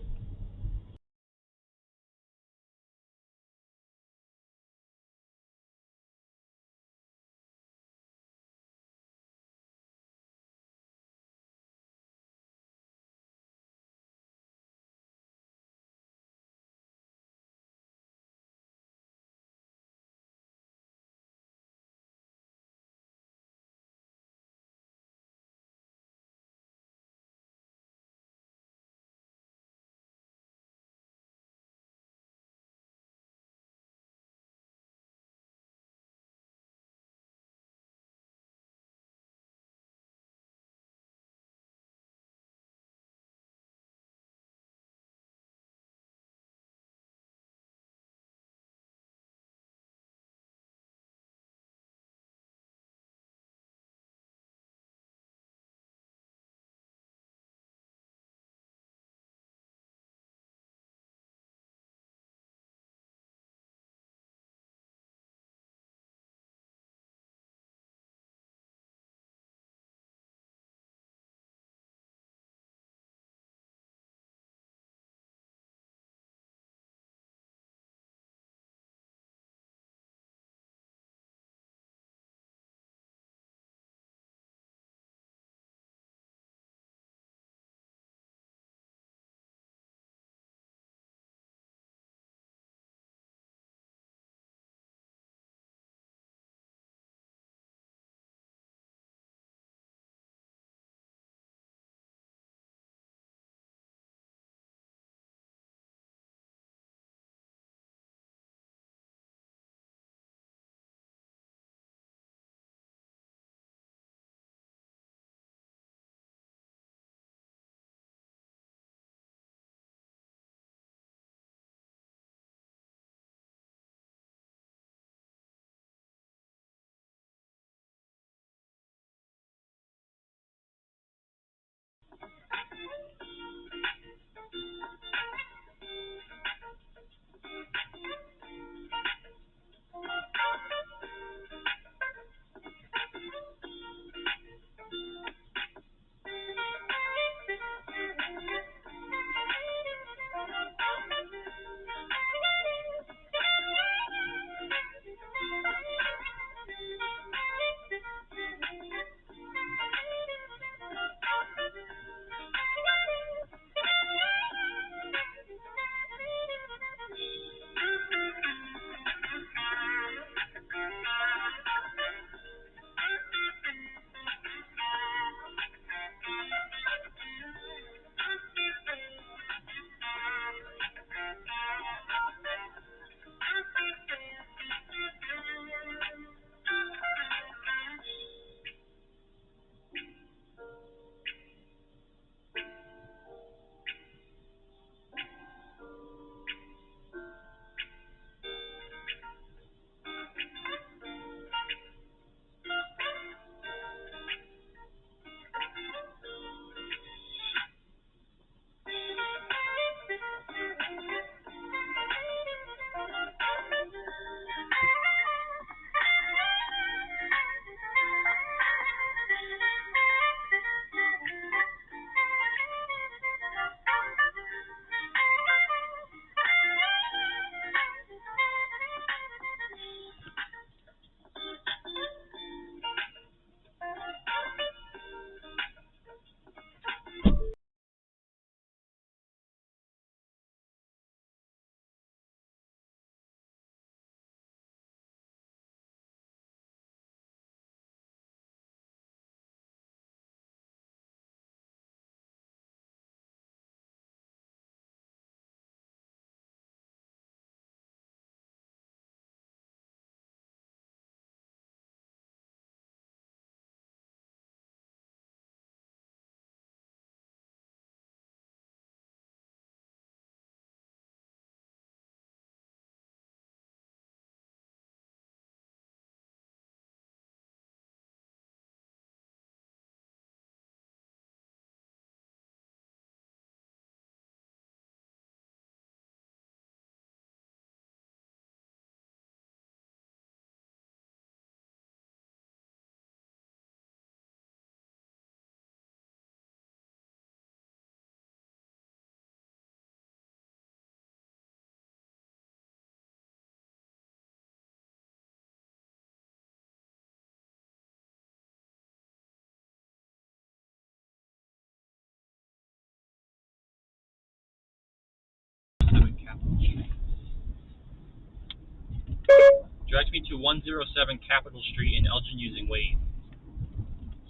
Direct me to 107 Capitol Street in Elgin using Waze.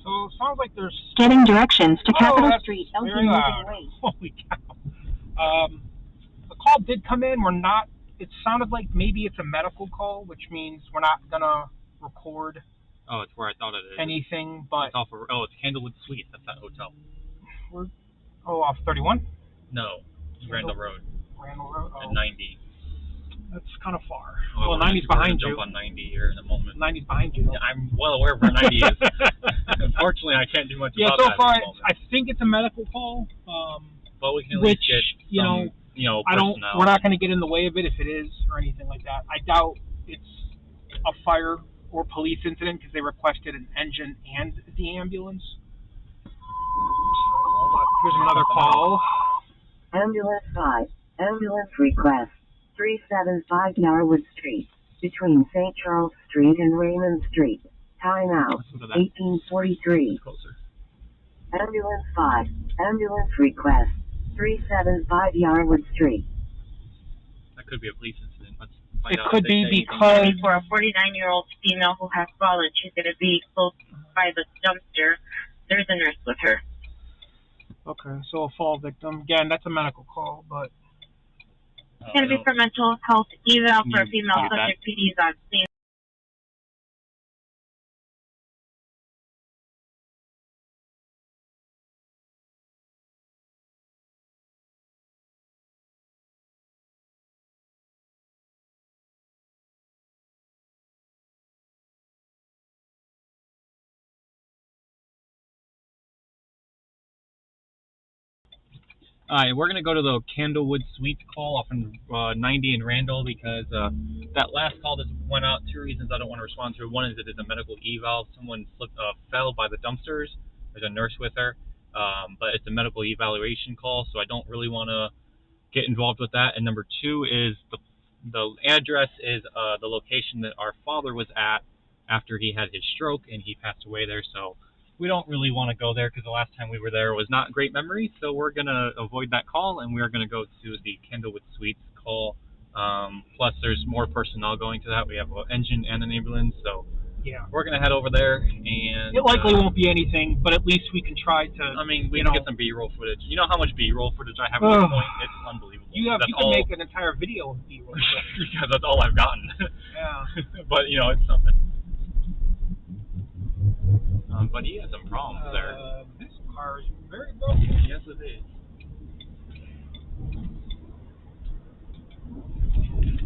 So it sounds like there's... Getting directions to Capitol that's Street, very Elgin loud. using Waze. Holy cow. The call did come in. We're not... It sounded like maybe it's a medical call, which means we're not going to record Oh, it's where I thought it is. anything, but... It's off of, it's Candlewood Suites. That's that hotel. Off 31? No, Randall Road. Randall Road? At 90. That's kind of far. Well, 90's behind you. Jump on 90 here in a moment. 90's behind you. Yeah, I'm well aware of where 90 is. Unfortunately, I can't do much about so that. Far, I think it's a medical call. But we can at least get some, we're not going to get in the way of it if it is or anything like that. I doubt it's a fire or police incident because they requested an engine and the ambulance. Here's another call. Ambulance 5. Ambulance request. 375 Yarwood Street. Between St. Charles Street and Raymond Street. Time out. 1843. Closer. Ambulance 5. Ambulance request. 375 Yarwood Street. That could be a police incident. Let's find It out could if they be say because... For a 49-year-old female who has fallen, she's going to be close by the dumpster. There's a nurse with her. Okay, so a fall victim. Again, that's a medical call, but... It's going to be for mental health eval for a female subject PDs on scene. Alright, we're going to go to the Candlewood Suites call off in 90 in Randall because that last call that went out, two reasons I don't want to respond to. One is it is a medical eval. Someone fell by the dumpsters. There's a nurse with her. But it's a medical evaluation call, so I don't really want to get involved with that. And number two is the address is the location that our father was at after he had his stroke and he passed away there. So we don't really want to go there because the last time we were there was not great memories. So we're going to avoid that call and we're going to go to the Candlewood Suites call. Plus there's more personnel going to that. We have an engine and an ambulance. So yeah, we're going to head over there. And it likely won't be anything, but at least we can try to... I mean, we can get some B-roll footage. You know how much B-roll footage I have at this point? It's unbelievable. You can make an entire video of B-roll footage. Because that's all I've gotten. Yeah. But, it's something. But he has some problems there. This car is very broken. Yes, it is.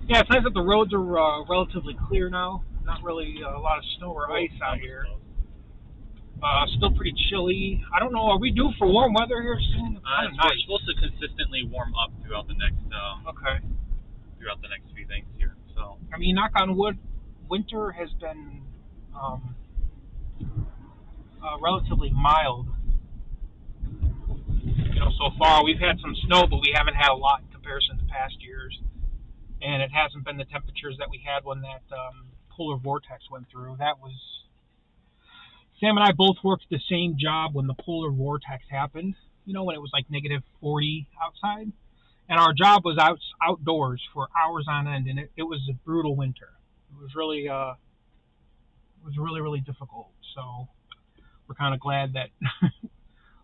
Yeah, it's nice that the roads are relatively clear now. Not really a lot of snow or ice out here. Still pretty chilly. I don't know, are we due for warm weather here soon? It's kind of nice. We're supposed to consistently warm up throughout the next few things here. So I mean, knock on wood, winter has been relatively mild. So far we've had some snow, but we haven't had a lot in comparison to past years. And it hasn't been the temperatures that we had when that polar vortex went through. Sam and I both worked the same job when the polar vortex happened, when it was like negative 40 outside. And our job was outdoors for hours on end, and it was a brutal winter. It was really, really difficult. So we're kind of glad that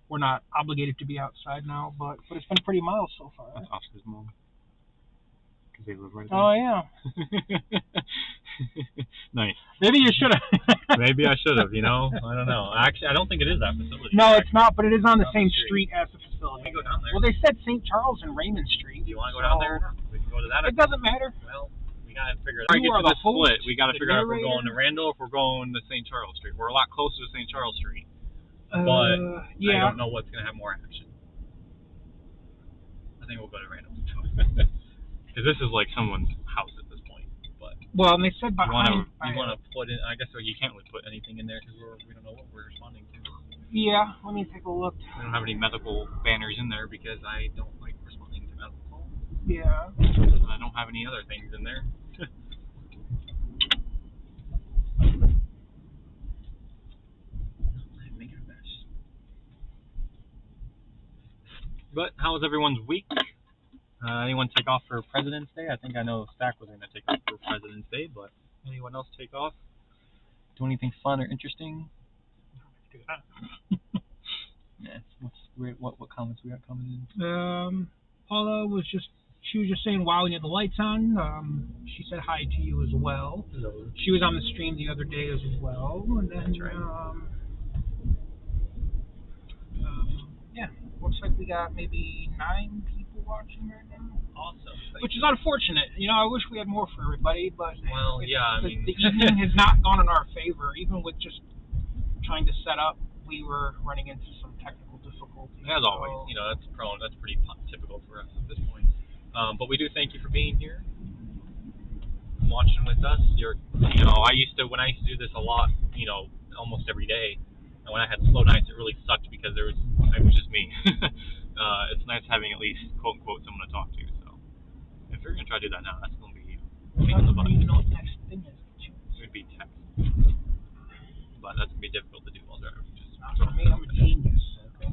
we're not obligated to be outside now, but it's been pretty mild so far. That's Oscar's mom. Because they live right there. Oh, yeah. Nice. Maybe you should have. Maybe I should have, I don't know. Actually, I don't think it is that facility. No, it's not, but it is on the same street as the facility. We can go down there. Well, they said St. Charles and Raymond Street. Do you want to go down there or not? We can go to that. It doesn't matter. Well, we got to figure it You out. are the host, split. We got to figure out if we're narrator. going to Randall or if we're going to St. Charles Street. We're a lot closer to St. Charles Street. But yeah. I don't know what's going to have more action. I think we'll go to Randall. Because this is like someone's house at this point. But well, and they said behind... You want to put in... I guess you can't really put anything in there because we don't know what we're responding to. Yeah, let me take a look. We don't have any medical banners in there because I don't like responding to medical calls. Yeah. And I don't have any other things in there. But how was everyone's week? Anyone take off for President's Day? I think I know Stack was going to take off for President's Day, but... Anyone else take off? Do anything fun or interesting? Yeah. What comments we got coming in? Paula was just saying, wow, you had the lights on. She said hi to you as well. Hello. She was on the stream the other day as well. And then, That's right. yeah, looks like we got maybe 9 people watching right now. Awesome. Which is unfortunate. You know, I wish we had more for everybody, but Well, yeah, the evening has not gone in our favor. Even with just trying to set up, we were running into some technical difficulties. As always, you know, that's pretty typical for us at this point. But we do thank you for being here, watching with us. When I used to do this a lot, you know, almost every day. And when I had slow nights, it really sucked because it was just me. It's nice having at least quote unquote someone to talk to. So if you're gonna try to do that now, that's gonna be I don't even know what the next thing is. It would be text, but that's gonna be difficult to do while driving. Not for me, I'm a genius. Okay.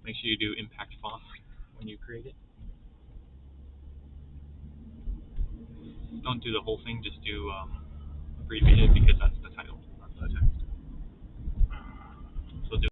Make sure you do impact font when you create it. Don't do the whole thing, just do abbreviated because that's the title, not the text. So do.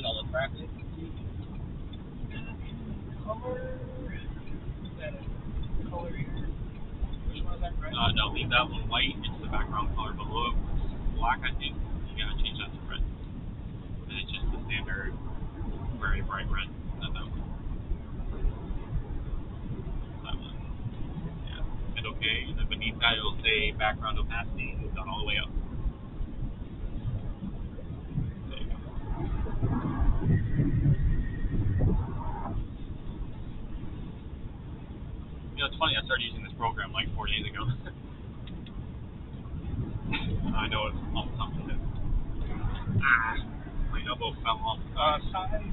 All the traffic. Color here. Which one is that, red? No, leave that one white. It's the background color below it. It's black, I think. You gotta change that to red. And it's just the standard, very bright red. Not that one. That one. Yeah. Hit OK. And then beneath that, it'll say background opacity. It's done all the way up. There you go. You know, it's funny. I started using this program like 4 days ago. I know it's off something. My elbow fell off. Size?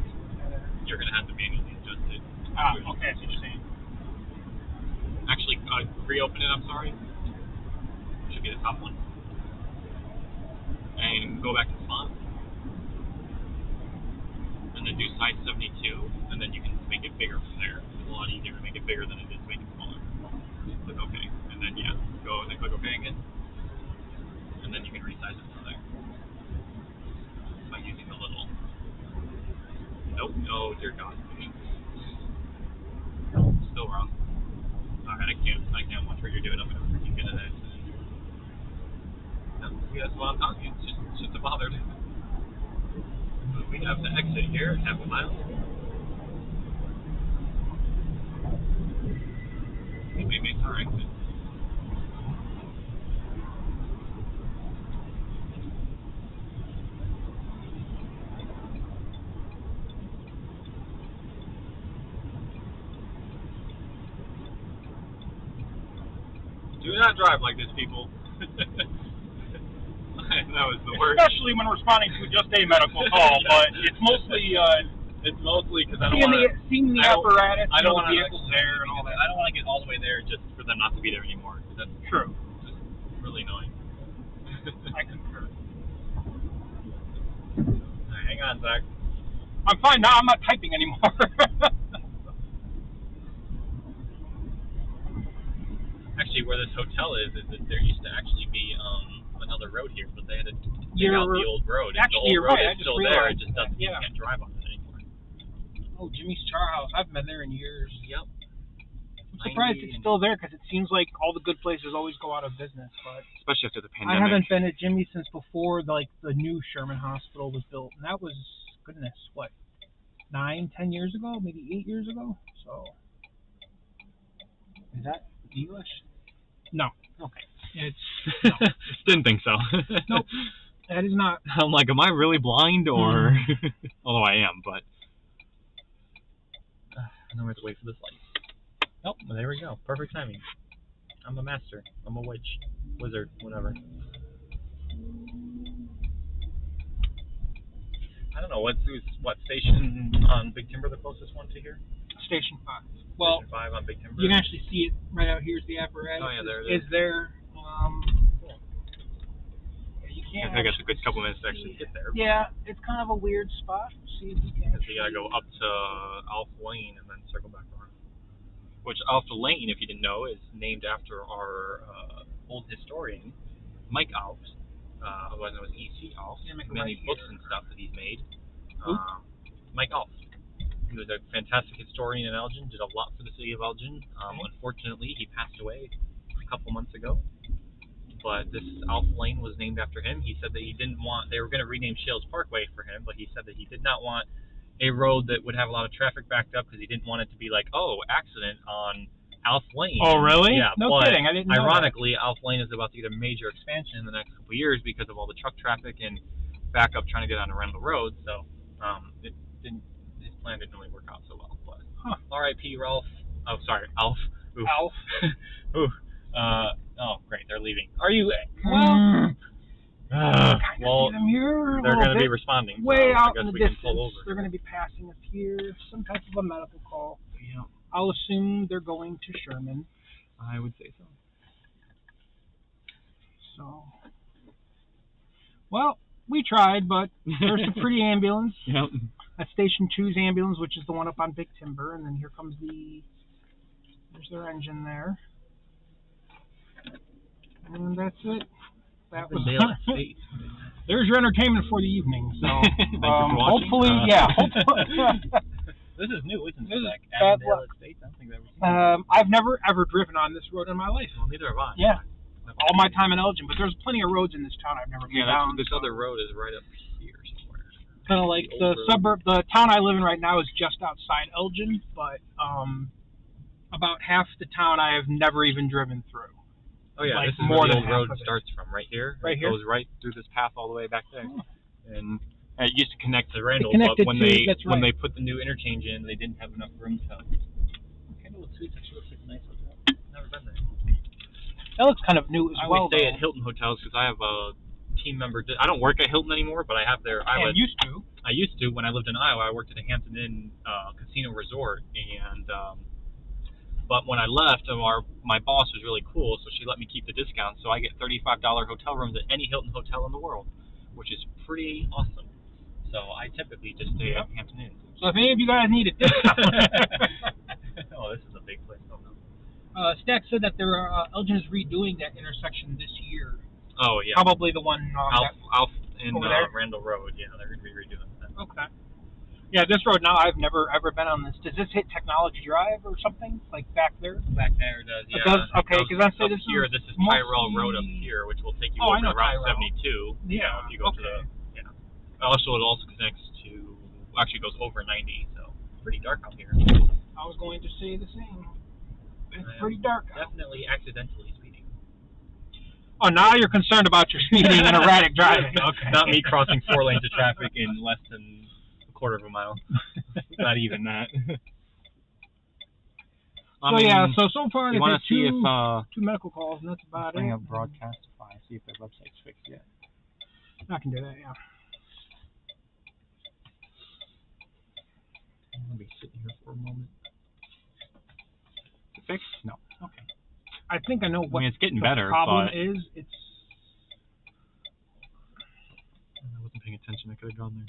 You're gonna have to manually adjust it. Okay, I see what you're saying. Actually, reopen it. I'm sorry. Should be the top one. And go back to font. And then do size 72, and then you can make it bigger from there. It's a lot easier to make it bigger than it is to make it smaller. Click OK, and then go and then click OK again, and then you can resize it from there by using the little. Nope. Oh dear God. Still wrong. Alright, I can't watch what you're doing. I'm gonna freaking get an accident. See, that's what I'm talking. It's just a bother. We have to exit here, half a mile. We make our exit. Do not drive like this, people. That was the worst. Especially when responding to just a medical call, but it's mostly because I don't want to. seeing the apparatus, I don't want the to vehicles there and all that. I don't want to get all the way there just for them not to be there anymore. That's True. just really annoying. I concur. Right, hang on, Zach. I'm fine now. I'm not typing anymore. Actually, where this hotel is that there used to actually be another road here, but they had to take out the old road. Actually, the you're old road right. is still there. It just doesn't. You can't drive on it anymore. Oh, Jimmy's Char House. I haven't been there in years. Yep. I'm surprised it's still there because it seems like all the good places always go out of business. But especially after the pandemic. I haven't been at Jimmy's since before the new Sherman Hospital was built, and that was goodness, what, 9, 10 years ago, maybe 8 years ago. So is that English? No. Okay. It's no. Didn't think so. Nope. That is not. I'm like, am I really blind or? Although I am, but I know we have to wait for this light. Oh, well, there we go. Perfect timing. I'm a master. I'm a witch, wizard, whatever. I don't know what station on Big Timber the closest one to here. Station 5. Well, Station 5 on Big Timber. You can actually see it right out here. Is the apparatus? Oh yeah, there it is. is. There. Cool. You can't. I guess a good couple minutes to actually get there. Yeah, it's kind of a weird spot. See if you can. So you gotta go up to Alf Lane and then circle back around. Which Alf Lane, if you didn't know, is named after our old historian, Mike Alf. Otherwise known as E.C. Alf. Many books and stuff that he's made. Mike Alf. He was a fantastic historian in Elgin, did a lot for the city of Elgin. Unfortunately, he passed away a couple months ago. But this Alf Lane was named after him. He said that he didn't want, they were going to rename Shales Parkway for him, but he said that he did not want a road that would have a lot of traffic backed up because he didn't want it to be like, oh, accident on Alf Lane. Oh, really? Yeah. No kidding. I didn't know ironically, Alf Lane is about to get a major expansion in the next couple of years because of all the truck traffic and backup trying to get on Randall Road. So it didn't. His plan didn't really work out so well. But R.I.P. Ralph. Oh, sorry, Alf. Oof. Alf. Ooh. Oh, great. They're leaving. Are you? Well. Well, they're going to be responding. Way so out I guess in the we distance. can pull over. They're going to be passing us here. Some type of a medical call. Yeah. I'll assume they're going to Sherman. I would say so. So, well, we tried, but there's a pretty ambulance. Yep. That's Station 2's ambulance, which is the one up on Big Timber, and then here comes there's their engine there. And that's it. That was there's your entertainment for the evening. So hopefully, yeah. Hopefully, this is new, isn't it? This is like bad Avondale luck. Estates. I don't think I've ever seen I've never ever driven on this road in my life. Well, neither have I. Yeah, all my time in Elgin, but there's plenty of roads in this town I've never been down. This other road is right up here somewhere. Kind of like the suburb. The town I live in right now is just outside Elgin, but about half the town I have never even driven through. Oh yeah, like this is more where the than old road half of it. starts from, right here. Right here? It goes right through this path all the way back there. Oh. And it used to connect to Randall, connected but when to- they that's right. put the new interchange in, they didn't have enough room to. Okay, no, it's sweet. Actually looks like a nice hotel. Never been there. That looks kind of new as I well. always stay though. at Hilton hotels because I have a team member. I don't work at Hilton anymore, but I have their. I used to. I used to when I lived in Iowa. I worked at a Hampton Inn casino resort, and but when I left, my boss was really cool, so she let me keep the discount. So I get $35 hotel rooms at any Hilton hotel in the world, which is pretty awesome. So I typically just stay at Hampton Inn. So if any of you guys need a discount, oh, this is a big place. Oh no. Stack said that Elgin is redoing that intersection this year. Oh yeah. Probably the one Alf in over there? Randall Road. Yeah, they're going to be redoing that. Okay. Yeah, this road now, I've never ever been on this. Does this hit Technology Drive or something? Like back there? Back there it does, yeah. It does? Okay, because I say up this here, is this is Tyrell Road up here, which will take you over to Route 72. Yeah, if you go to the, Also, it also connects to, actually goes over 90, so it's pretty dark out here. I was going to say the same. It's pretty dark out. Definitely accidentally speeding. Oh, now you're concerned about your speeding and erratic driving. Okay. Not me crossing 4 lanes of traffic in less than a quarter of a mile. Not even that. So yeah, so far you they've want had to see if two medical calls, and that's about bring it. up Broadcastify, see if their website's fixed yet. I can do that, yeah. I'll be sitting here for a moment. Is it fixed? No. Okay. I think I know what it's getting the better, problem but is. It's I wasn't paying attention. I could have gone there.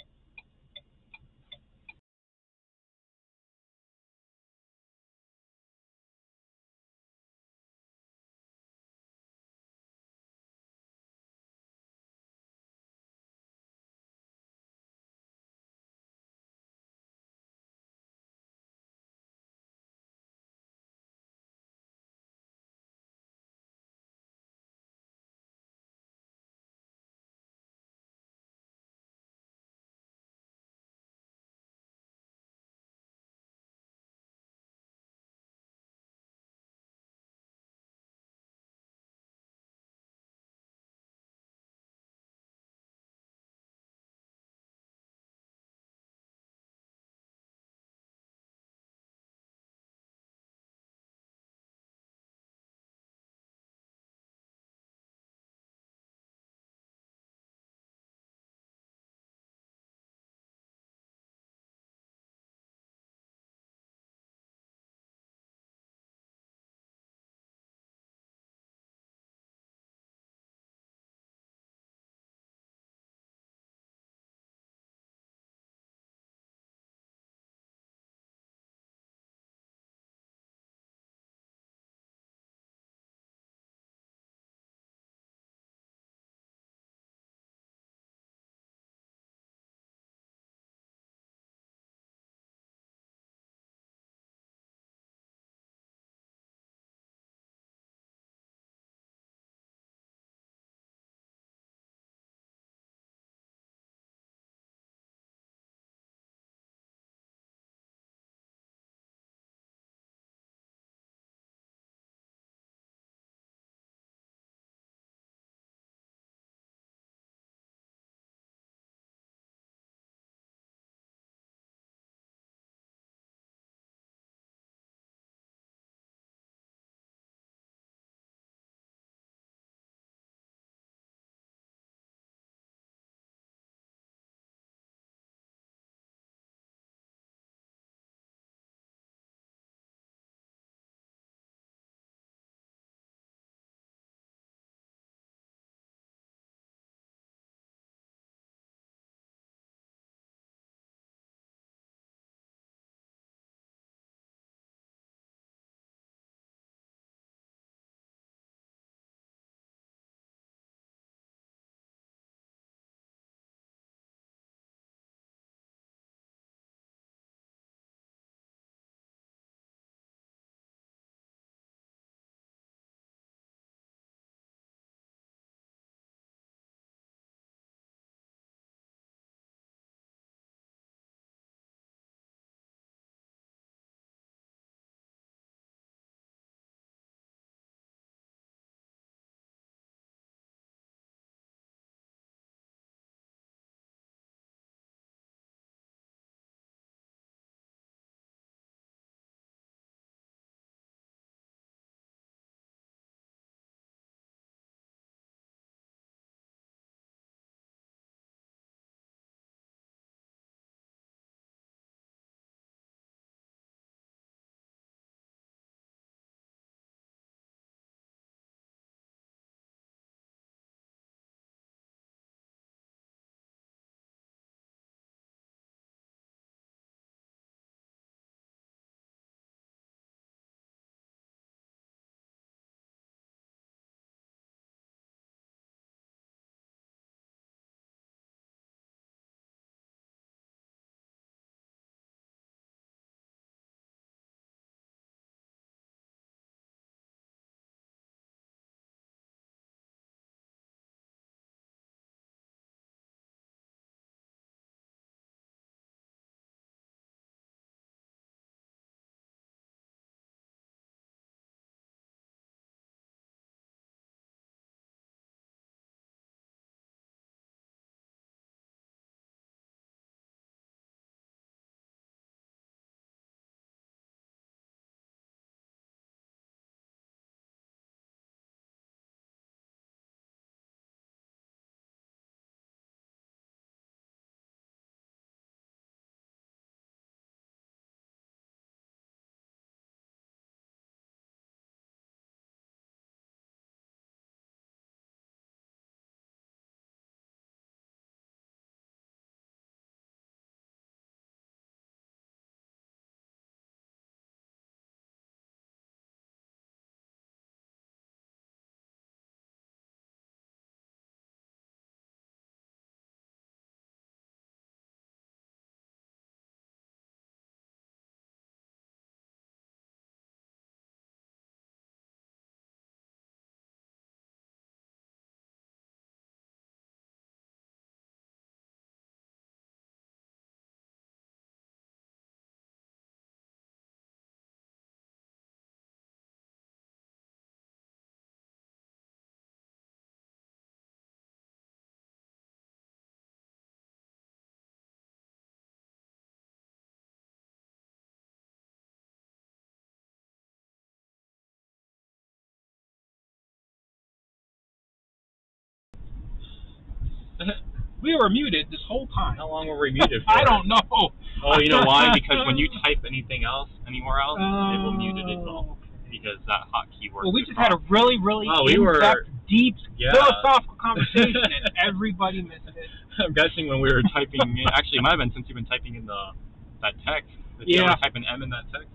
We were muted this whole time. How long were we muted for? I don't know. Oh, you know why? Because when you type anything else anywhere else, it will mute it as well. Because that hotkey works. Well, we just had a really, really in-depth, deep, philosophical conversation, and everybody missed it. I'm guessing when we were typing, actually, it might have been since you've been typing in that text. Did you ever type an M in that text?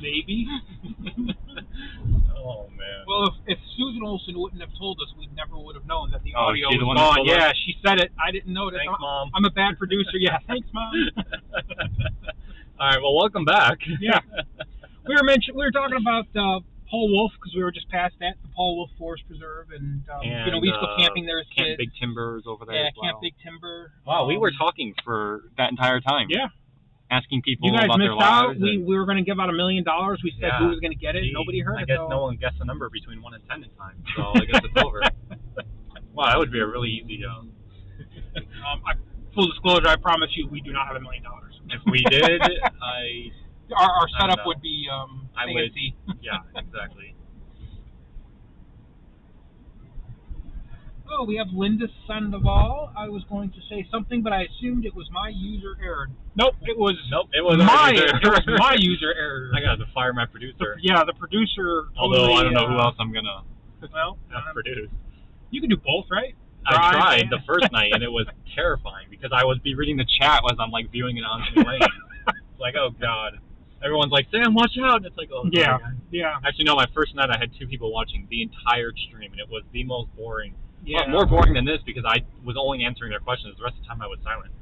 Maybe. Oh, man. Well, if Susan Olsen wouldn't have told us, we never would have known that the audio she's the was one that gone. told us? Yeah, she said it. I didn't notice. Thanks, Mom. I'm a bad producer. Yeah, thanks, Mom. All right, well, welcome back. Yeah. We were talking about Paul Wolf, because we were just past that, the Paul Wolf Forest Preserve, and you know, we used to go camping there as kids. Camp Big Timber is over there as well. Camp Big Timber. Wow, we were talking for that entire time. Yeah. Asking people you guys about missed their lives. out. We were going to give out $1 million. We said who was going to get it. Nobody heard it. I guess no one guessed the number between 1 and 10 in time, so I guess it's over. Wow, that would be a really easy. Full disclosure, I promise you, we do not have $1 million. If we did, our setup would be fancy. Yeah, exactly. Oh, we have Linda Sandoval. I was going to say something, but I assumed it was my user error. Nope, it was my user error. I got to fire my producer. The producer. Although I don't know who else I'm gonna produce. You can do both, right? I tried the first night, and it was terrifying because I would be reading the chat as I'm like viewing it on screen. It's like, oh god. Everyone's like, Sam, watch out! And it's like, oh god. Yeah. Actually, no. My first night, I had 2 people watching the entire stream, and it was the most boring. Yeah. Well, more boring than this because I was only answering their questions. The rest of the time I was silent.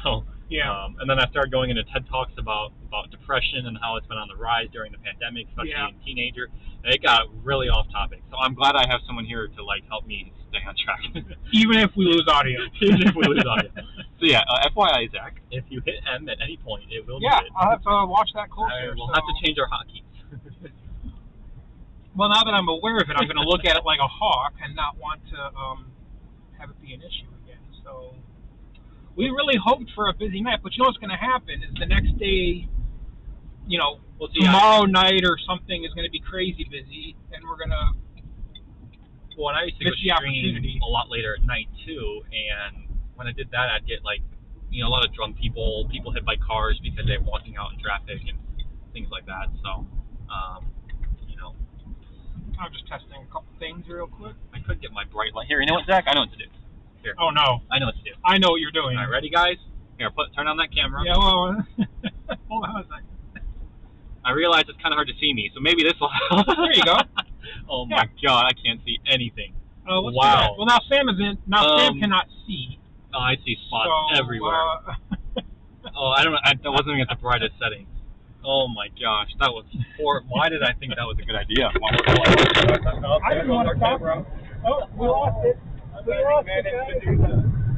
So and then I started going into TED Talks about depression and how it's been on the rise during the pandemic, especially in teenager. And it got really off topic. So I'm glad I have someone here to like help me stay on track. Even if we lose audio. Even if we lose audio. So yeah, FYI, Zach, if you hit M at any point, it will mute it. I'll have to watch that closer. We'll have to change our hotkeys. Well, now that I'm aware of it, I'm going to look at it like a hawk and not want to have it be an issue again. So we really hoped for a busy night, but you know what's going to happen is the next day, you know, tomorrow night or something is going to be crazy busy, and we're going to and I used to go stream a lot later at night too, and when I did that, I'd get like, you know, a lot of drunk people hit by cars because they're walking out in traffic and things like that. So, you know. I'm just testing a couple things real quick. I could get my bright light. Here, you know what, Zach? I know what to do. Here. Oh, no. I know what to do. I know what you're doing. All right, ready, guys? Here, turn on that camera. Yeah, well, hold on a second. I realize it's kind of hard to see me, so maybe this will help. There you go. Oh, my God. I can't see anything. Wow. Well, now Sam is in. Now Sam cannot see. Oh, I see spots everywhere. Oh, I don't know. That wasn't even at the brightest setting. Oh my gosh, that was horrible. Why did I think that was a good idea? I didn't want to stop. Oh, we lost it. We lost it.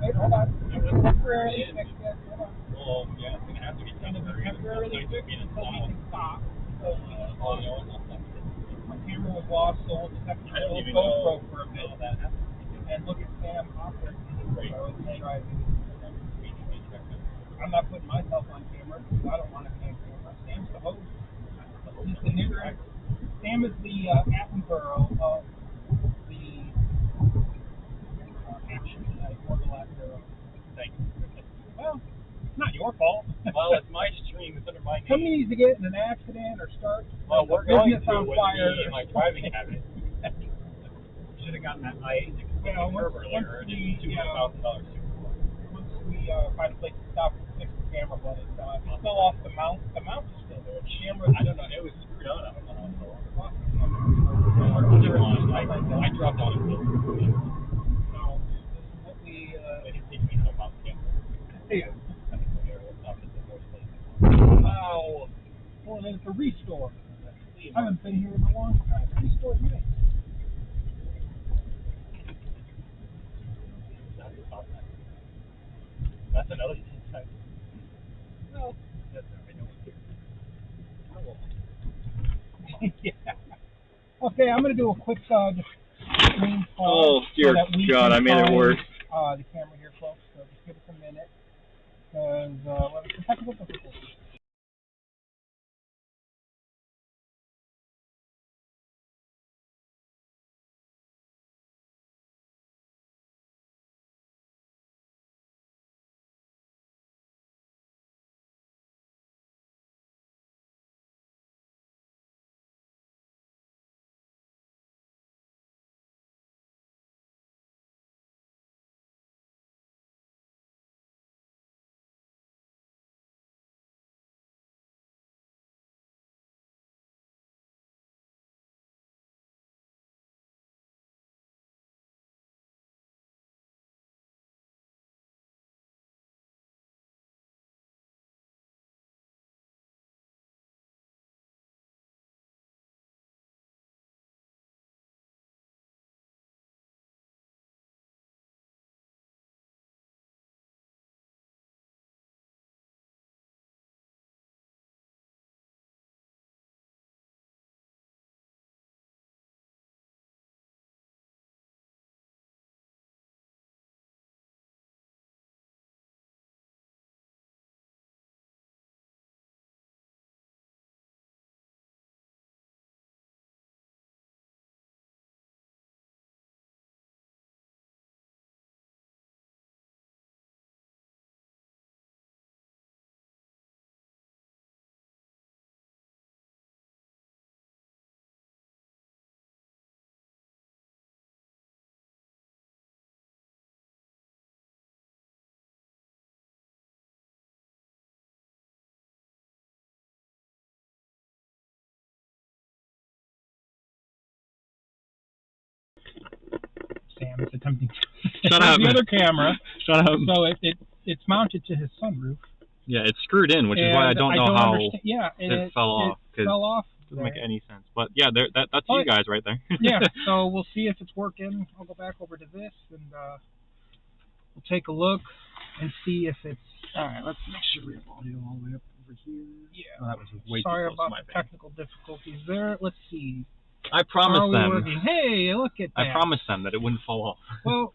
Wait, hold on. Temporarily fixed it. Well, yeah, it's going to have to be temporarily fixed until we can stop. My camera was lost, so we'll just have to use a GoPro for a bit. And look at Sam operating. I'm not putting myself on camera because I don't want to be on camera. Sam's the host. He's the nigger. Sam is the Attenborough of the action tonight, or the lack thereof. Thank you. Well, it's not your fault. Well, it's my stream. It's under my name. Somebody needs to get in an accident or start we're going business on fire. My driving habit. Should have gotten that I-8 earlier. $200,000. We find a place to stop and fix the camera, but it's still off the mount. The mount is still there. The camera, I don't know. It was screwed on. I don't know how long. I dropped on it. No, this is what we. They didn't teach me how to mount the camera. Yeah. Wow. Well, then it's a restore. I haven't been here in a long time. Restore's nice. That's another type. Well, that's right. Yeah. Okay, I'm going to do a quick screen pause. Oh, dear God, I made it worse. The camera here, folks, so just give us a minute. Because it's technical difficulties. attempting to Shut up. the other camera. Shut up. So it's mounted to his sunroof. Yeah, it's screwed in, which is why I don't know how it fell off. It fell off. Doesn't make any sense. But yeah, that's you guys right there. Yeah, so we'll see if it's working. I'll go back over to this and we'll take a look and see if it's... Alright, let's make sure we have audio all the way up over here. Yeah. Oh, that was way Sorry too close about to my the face. technical difficulties there. Let's see. I promised them. Working? Hey, look at that. I promised them that it wouldn't fall off. Well,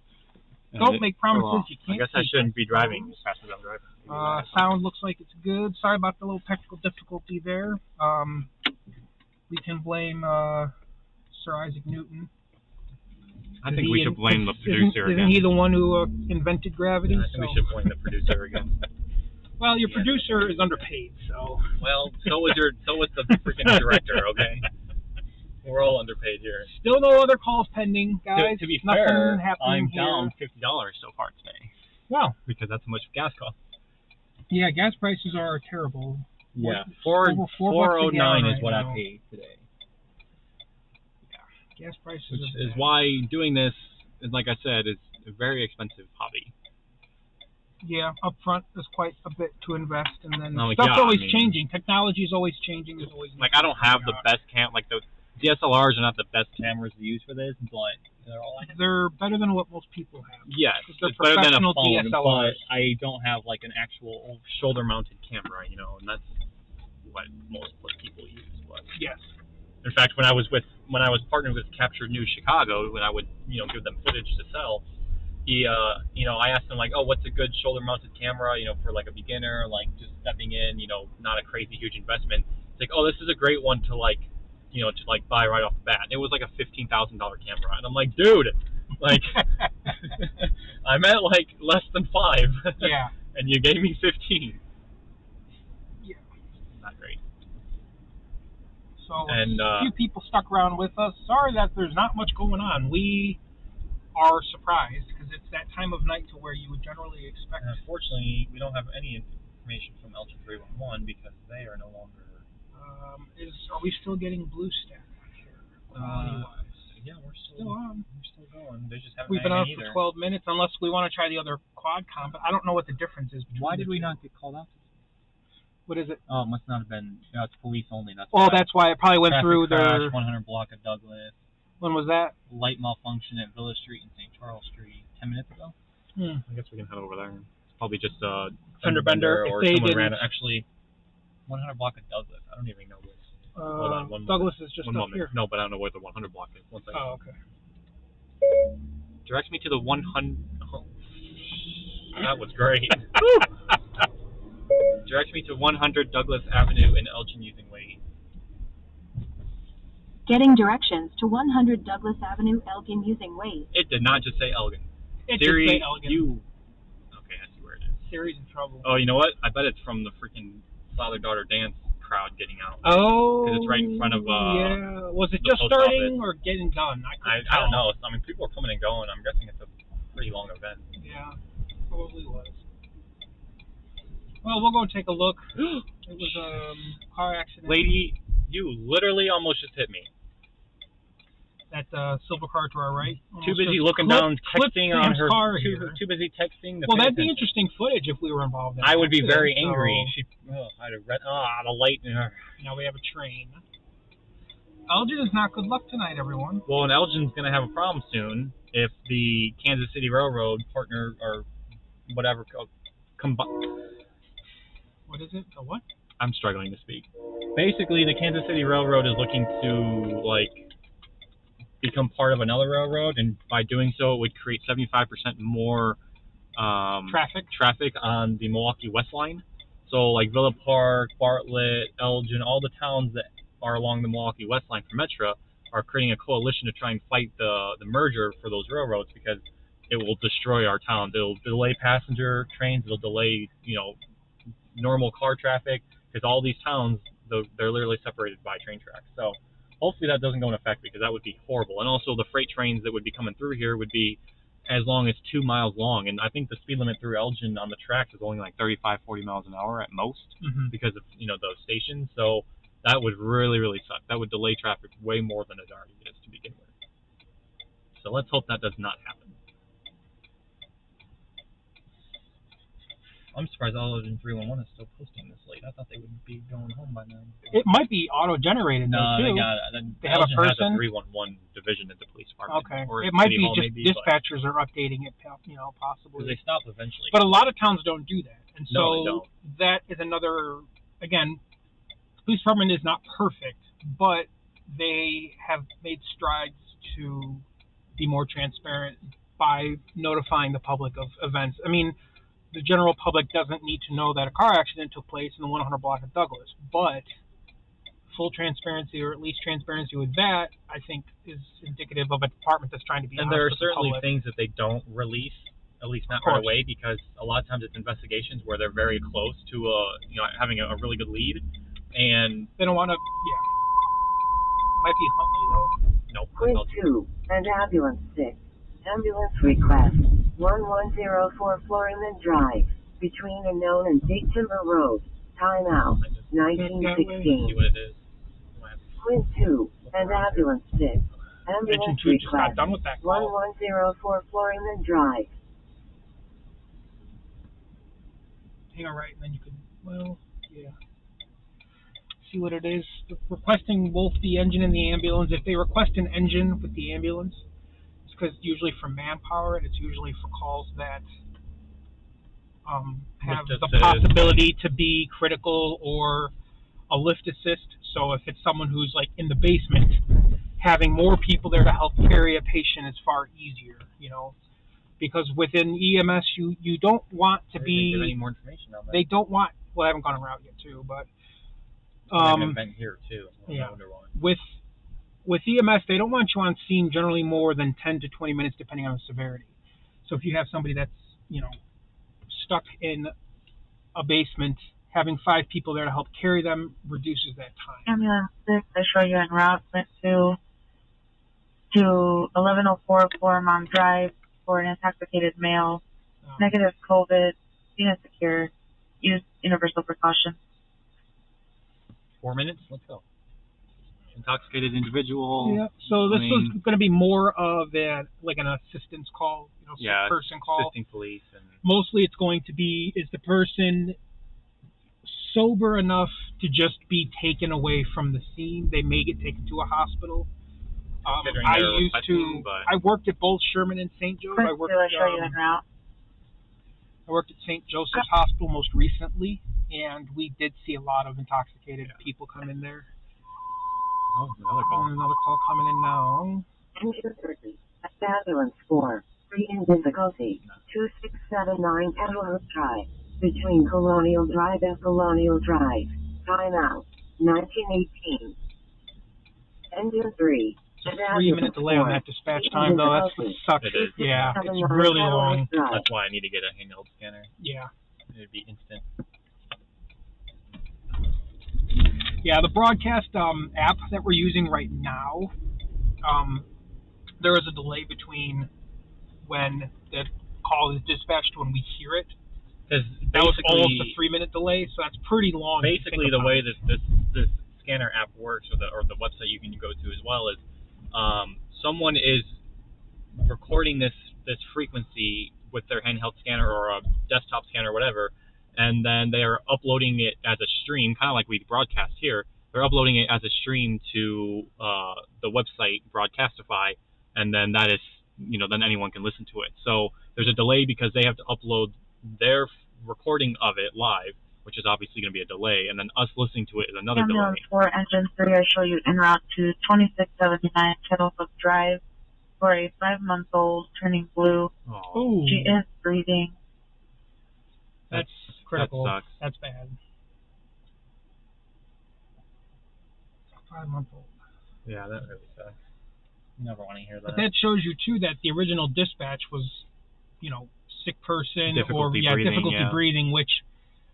don't make promises you can't I guess I shouldn't be driving as fast as I'm driving. Sound looks like it's good. Sorry about the little technical difficulty there. We can blame Sir Isaac Newton. I think we should blame the producer again. Isn't he the one who invented gravity? I think we should blame the producer again. Well, your producer is underpaid, so. Well, so was the freaking director. Okay, we're all underpaid here. Still no other calls pending, guys. To be Nothing fair, happening I'm here. down $50 so far today. Wow. Because that's how much gas costs. Yeah, gas prices are terrible. Yeah, $4 $4.09 is right what now. I paid today. Gas prices Which are is why doing this is, like I said, is a very expensive hobby. Yeah, up front is quite a bit to invest, and then Oh, stuff's yeah, always I mean, changing. Technology is always changing. There's always like I don't have the best like the DSLRs are not the best cameras to use for this, but they're all I have. They're better than what most people have. Yes, They're it's better than a professional phone, DSLRs. but I don't have like an actual shoulder-mounted camera, and that's what most people use. But Yes. in fact, when I was partnered with Capture News Chicago, when I would give them footage to sell, he I asked him like, oh, what's a good shoulder-mounted camera, for like a beginner, like just stepping in, not a crazy huge investment. It's like, oh, this is a great one to buy right off the bat. It was like a $15,000 camera, and I'm like, dude, like, I'm at like less than 5. Yeah. And you gave me 15. Yeah. Not great. So And a few people stuck around with us. Sorry that there's not much going on. We are surprised because it's that time of night to where you would generally expect. Unfortunately, we don't have any information from Elgin 311 because they are no longer. Are we still getting blue stack on here? Yeah, we're still on. We're still going. They just haven't. We've been on either. for 12 minutes, unless we want to try the other quad-com, but I don't know what the difference is. Why did we not get called out? What is it? Oh, it must not have been. It's police only. That's that's why it probably went Traffic through crash, their. 100 block of Douglas. When was that? Light malfunction at Villa Street and St. Charles Street 10 minutes ago. I guess we can head over there. It's probably just a fender bender, or someone ran. Actually, 100 block of Douglas. I don't even know this. Hold on, one Douglas is just one up moment. here. No, but I don't know where the 100 block is. One second. Oh, okay. Direct me to the 100. Oh, that was great. Direct me to 100 Douglas Avenue in Elgin using Waze. Getting directions to 100 Douglas Avenue, Elgin using Waze. It did not just say Elgin. It Siri, did say Elgin. Okay, I see where it is. Siri's in trouble. Oh, you know what? I bet it's from the freaking father-daughter dance crowd getting out. Oh. Because it's right in front of. Yeah. Was it the just post starting office. or getting done? I don't know. I mean, people are coming and going. I'm guessing it's a pretty long event. Yeah, probably was. Well, we'll go take a look. It was a car accident. Lady, you literally almost just hit me. That silver car to our right. Too busy Just looking down, texting on Sam's her. car here. Too busy texting. Well, that'd be interesting footage if we were involved in it. I would be accident, very angry. so- I'd have read. The light. Now we have a train. Elgin is not good luck tonight, everyone. Well, and Elgin's going to have a problem soon if the Kansas City Railroad partner or whatever What is it? The what? I'm struggling to speak. Basically, the Kansas City Railroad is looking to become part of another railroad, and by doing so, it would create 75% more traffic on the Milwaukee West Line. So, like Villa Park, Bartlett, Elgin, all the towns that are along the Milwaukee West Line for Metra are creating a coalition to try and fight the merger for those railroads because it will destroy our towns. It'll delay passenger trains. It'll delay, normal car traffic because all these towns, they're literally separated by train tracks. So hopefully that doesn't go in effect because that would be horrible. And also the freight trains that would be coming through here would be as long as 2 miles long. And I think the speed limit through Elgin on the tracks is only like 35, 40 miles an hour at most because of, those stations. So that would really, really suck. That would delay traffic way more than it already is to begin with. So let's hope that does not happen. I'm surprised Elgin 311 is still posting this late. I thought they would be going home by now. It might be auto-generated No, though, too. they have a Elgin person? has a 311 division at the police department. Okay. Or It might City be Hall, just maybe, dispatchers are updating it, possibly. Because they stop eventually. But a lot of towns don't do that. And so No, they don't. that is another, again, the police department is not perfect, but they have made strides to be more transparent by notifying the public of events. I mean, the general public doesn't need to know that a car accident took place in the 100 block of Douglas, but full transparency, or at least transparency with that, I think is indicative of a department that's trying to be honest. And there are with the certainly public. things that they don't release, at least not Of course. right away, because a lot of times it's investigations where they're very close to having a really good lead, and They don't want to, Might be Huntley, though. nope. Quint 2 and ambulance 6. Ambulance request 1104 Floryman Drive, between Unknown and Big Timber Road. Time out, See 1916. what it is. Quint 2 and ambulance 6. Ambulance Mention 2 just got request done with that call. 1104 Floryman Drive. Hang on, right, and then you can, see what it is. Requesting both the engine and the ambulance. If they request an engine with the ambulance, it's because usually for manpower, and it's usually for calls that have Lift the assist. possibility to be critical or a lift assist. So if it's someone who's like in the basement, having more people there to help carry a patient is far easier, because within EMS, you don't want to They give any be. more information on that. They don't want. Well, I haven't gone around yet too, but. They have an event here too. Yeah. I wonder why. With EMS, they don't want you on scene generally more than 10 to 20 minutes, depending on the severity. So if you have somebody that's, stuck in a basement, having 5 people there to help carry them reduces that time. Ambulance 6, I show you en route, went to 1104 Florimont Drive for an intoxicated male. Negative COVID, unit secure, use universal precaution. 4 minutes. Let's go. Intoxicated individual. Yeah. So this was going to be more of an assistance call, sick person call. Assisting police and. Mostly it's going to be, is the person sober enough to just be taken away from the scene? They may get taken to a hospital. I worked at both Sherman and St. Joe's. I worked at St. Joseph's Hospital most recently, and we did see a lot of intoxicated people come in there. Oh, another call. Another call coming in now. Ambulance 4. Reading difficulty. 2679 Catalyst Drive. Between Colonial Drive and Colonial Drive. Time out. 1918. Engine 3. It's a 3-minute delay on that dispatch time, though. That sucks. It is. Yeah, it's really long. That's why I need to get a handheld scanner. Yeah. It'd be instant. Yeah, the broadcast app that we're using right now, there is a delay between when the call is dispatched to when we hear it. That was almost a 3-minute delay, so that's pretty long. Basically, the way that this scanner app works, or the website you can go to as well, is someone is recording this frequency with their handheld scanner or a desktop scanner or whatever, and then they are uploading it as a stream, kind of like we broadcast here. They're uploading it as a stream to the website Broadcastify, and then that is, then anyone can listen to it. So there's a delay because they have to upload their recording of it live, which is obviously going to be a delay, and then us listening to it is another Ambulance delay. 4, Engine 3, I show you en route to 2679 Kettlehook Drive for a 5-month-old turning blue. Oh. She is breathing. That's critical. That sucks. That's bad. 5-month-old. Yeah, that really sucks. You never want to hear that. But that shows you, too, that the original dispatch was, sick person difficulty breathing, which...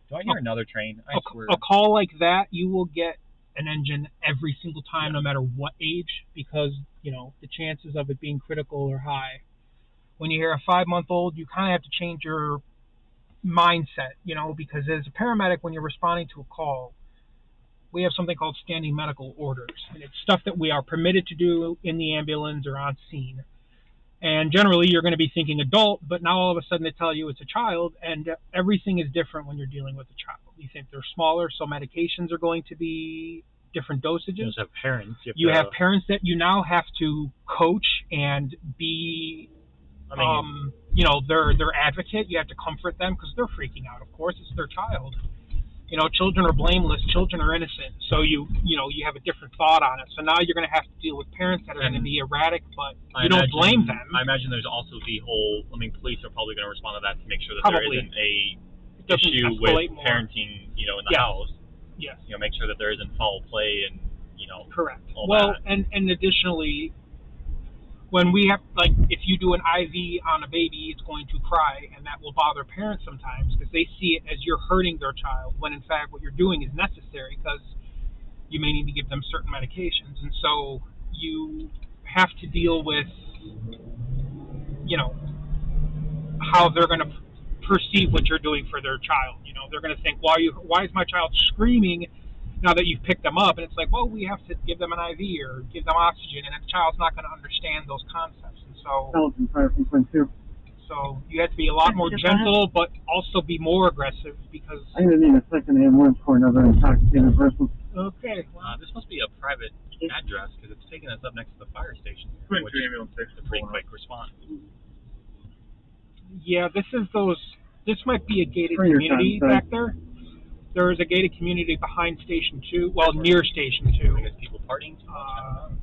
Do I hear another train? I swear. A call like that, you will get an engine every single time, no matter what age, because, the chances of it being critical are high. When you hear a 5-month-old, you kind of have to change your mindset, because as a paramedic, when you're responding to a call, we have something called standing medical orders, and it's stuff that we are permitted to do in the ambulance or on scene. And generally, you're going to be thinking adult, but now all of a sudden they tell you it's a child, and everything is different when you're dealing with a child. You think they're smaller, so medications are going to be different dosages. You also have parents. You have parents that you now have to coach and be, you know, their advocate. You have to comfort them because they're freaking out. Of course, it's their child. You know, children are blameless. Children are innocent. So you have a different thought on it. So now you're going to have to deal with parents that are going to be erratic, but you don't blame them. I imagine there's also the whole. I mean, police are probably going to respond to that to make sure that there isn't a issue with parenting. You know, in the house. Yes. You know, make sure that there isn't foul play and correct. All well, that. and additionally, when we have, like, if you do an IV on a baby, it's going to cry, and that will bother parents sometimes because they see it as you're hurting their child, when in fact what you're doing is necessary because you may need to give them certain medications. And so you have to deal with, you know, how they're going to perceive what you're doing for their child. You know, they're going to think, why is my child screaming now that you've picked them up? And it's like, well, we have to give them an IV or give them oxygen, and the child's not going to understand those concepts. And so you have to be a lot more gentle, but also be more aggressive because I'm going to need a second ambulance for another intoxicated person. Okay. This must be a private address because it's taking us up next to the fire station, which is a pretty quick response. Yeah, this might be a gated community back there. There is a gated community behind Station 2, well, near Station 2. I guess people partying too much.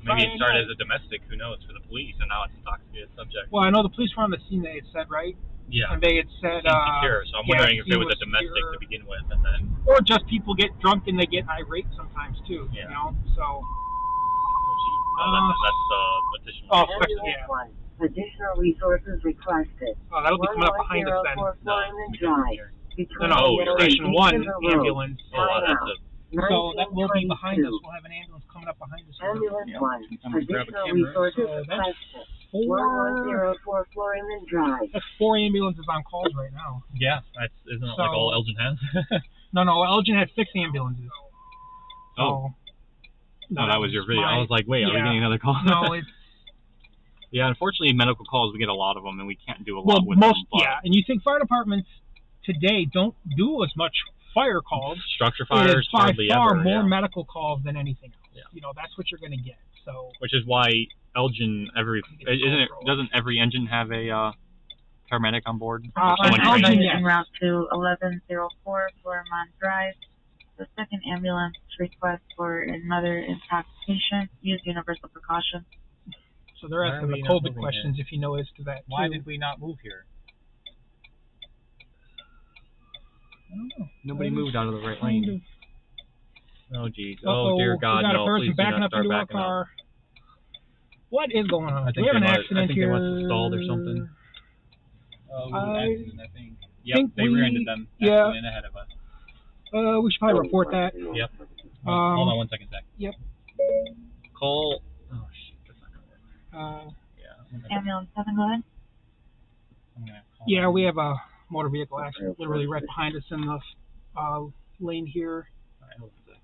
Maybe it started as a domestic, who knows, for the police, and now it's a intoxicated subject. Well, I know the police were on the scene, they had said, right? Yeah. And they had said, secure, so I'm wondering if it was a domestic to begin with, and then... Or just people get drunk and they get irate sometimes, too, you know, so... that's additional... Additional resources requested. Oh, that'll be coming up behind us then. No, Station 1 ambulance. So that will be behind us. We'll have an ambulance coming up behind us. Ambulance 1. Additional resources requested. 1104 Floryman Drive. That's 4 ambulances on calls right now. Yeah, isn't that like all Elgin has? No, Elgin had 6 ambulances. Oh, that was your video. I was like, wait, are we getting another call? No, it's... Yeah, unfortunately, medical calls, we get a lot of them, and we can't do a lot with them. Yeah, and you think fire departments today don't do as much fire calls. Structure fires, hardly ever. By far more medical calls than anything else. Yeah. You know, that's what you're going to get. So. Which is why Elgin, doesn't every engine have a paramedic on board? Elgin en route to 1104 Florimont Drive. The second ambulance request for another intoxication. Use universal precaution. So they're asking the COVID questions, if you noticed that. Why did we not move here? I don't know. Nobody moved out of the right lane. Oh, geez. Oh, dear God, no. We got a person please backing do not up start into our backing car. up. What is going on? I think we have an accident I think here. they must have stalled or something. Accident, I think. Yep, they rear-ended them. Yeah. In ahead of us. We should probably report that. Yep. Hold on 1 second, Zach. Yep. Call. Oh, shit. That's not going to work. Ambulance 7, go ahead. Yeah, we have a motor vehicle accident literally right behind us in the lane here. All right, hold on a sec.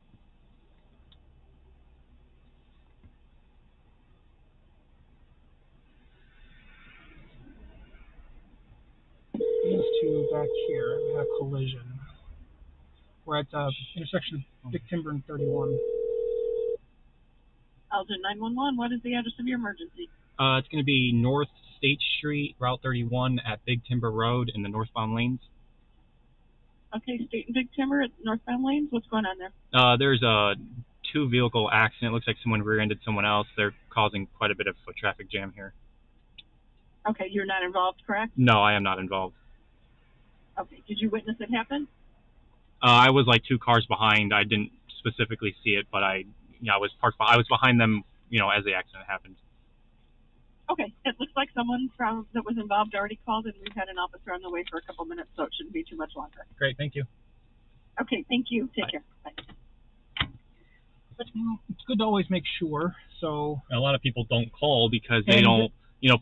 These two back here had a collision. We're at the intersection of Big Timber and 31. Elgin 911, what is the address of your emergency? It's going to be North State Street, Route 31 at Big Timber Road in the northbound lanes. Okay, State and Big Timber at northbound lanes. What's going on there? There's a 2-vehicle accident. It looks like someone rear-ended someone else. They're causing quite a bit of a traffic jam here. Okay, you're not involved, correct? No, I am not involved. Okay, did you witness it happen? I was like 2 cars behind. I didn't specifically see it, but I was parked. I was behind them, as the accident happened. Okay, it looks like someone that was involved already called, and we've had an officer on the way for a couple minutes, so it shouldn't be too much longer. Great, thank you. Okay, thank you. Take care. Bye. But it's good to always make sure. So a lot of people don't call because they don't.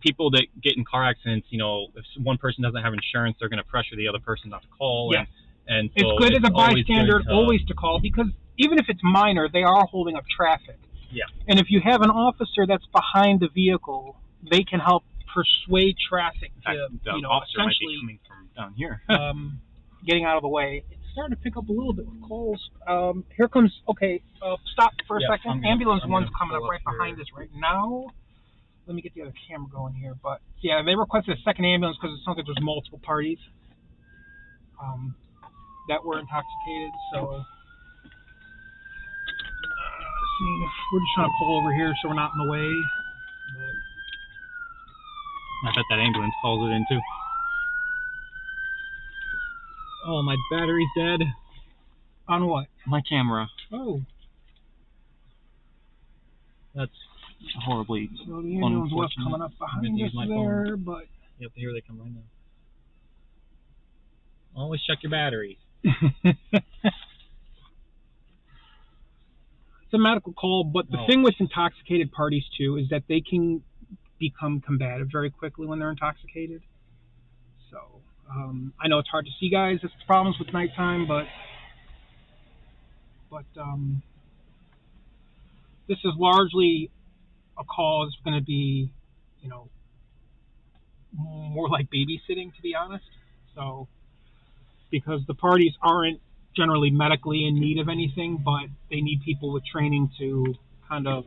People that get in car accidents, if one person doesn't have insurance, they're going to pressure the other person not to call. Yes. And so it's good as a bystander always to call, because even if it's minor, they are holding up traffic. Yeah. And if you have an officer that's behind the vehicle they can help persuade traffic to, the you know, officer might be essentially coming from down here. getting out of the way. It's starting to pick up a little bit with calls. Here comes, okay, stop for a second. Ambulance one's coming up right behind us right now. Let me get the other camera going here. But, yeah, they requested a second ambulance because it sounds like there's multiple parties that were intoxicated. So, seeing if we're just trying to pull over here so we're not in the way. But I bet that ambulance calls it in, too. Oh, my battery's dead. on what? My camera. Oh. That's horribly So the ambulance was unfortunate. coming up behind us there, but... Yep, here they come right now. Always check your batteries. It's a medical call, but the thing with intoxicated parties, too, is that they can become combative very quickly when they're intoxicated. So, I know it's hard to see, guys. It's problems with nighttime, but this is largely a call that's going to be, you know, more like babysitting, to be honest. So, because the parties aren't generally medically in need of anything, but they need people with training to kind of,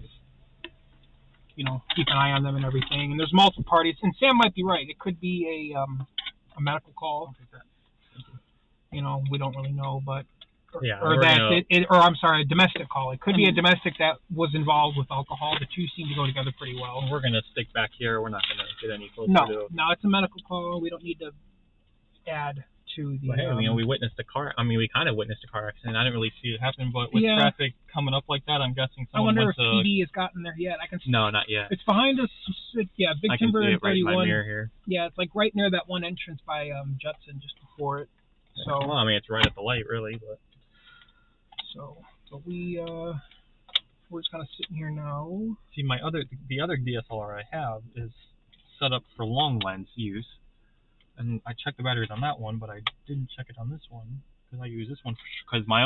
you know, keep an eye on them and everything. And there's multiple parties, and Sam might be right. It could be a medical call. You know, we don't really know, but or I'm sorry, a domestic call. It could be a domestic that was involved with alcohol. The two seem to go together pretty well. We're gonna stick back here. We're not gonna get any closer. No, it's a medical call. We don't need to add to the. Well, hey, you know, we witnessed a car. I mean, we kind of witnessed a car accident. I didn't really see it happen, but with traffic coming up like that, I'm guessing someone wonder if PD has gotten there yet. I can see. No, not yet. It's behind us. Yeah, Big Timber and 31. Right in my mirror here. Yeah, it's like right near that one entrance by Judson, just before it. So. Well, I mean, it's right at the light, really, but. So, but we're just kind of sitting here now. See, the other DSLR I have is set up for long lens use, and I checked the batteries on that one, but I didn't check it on this one because I use this one because my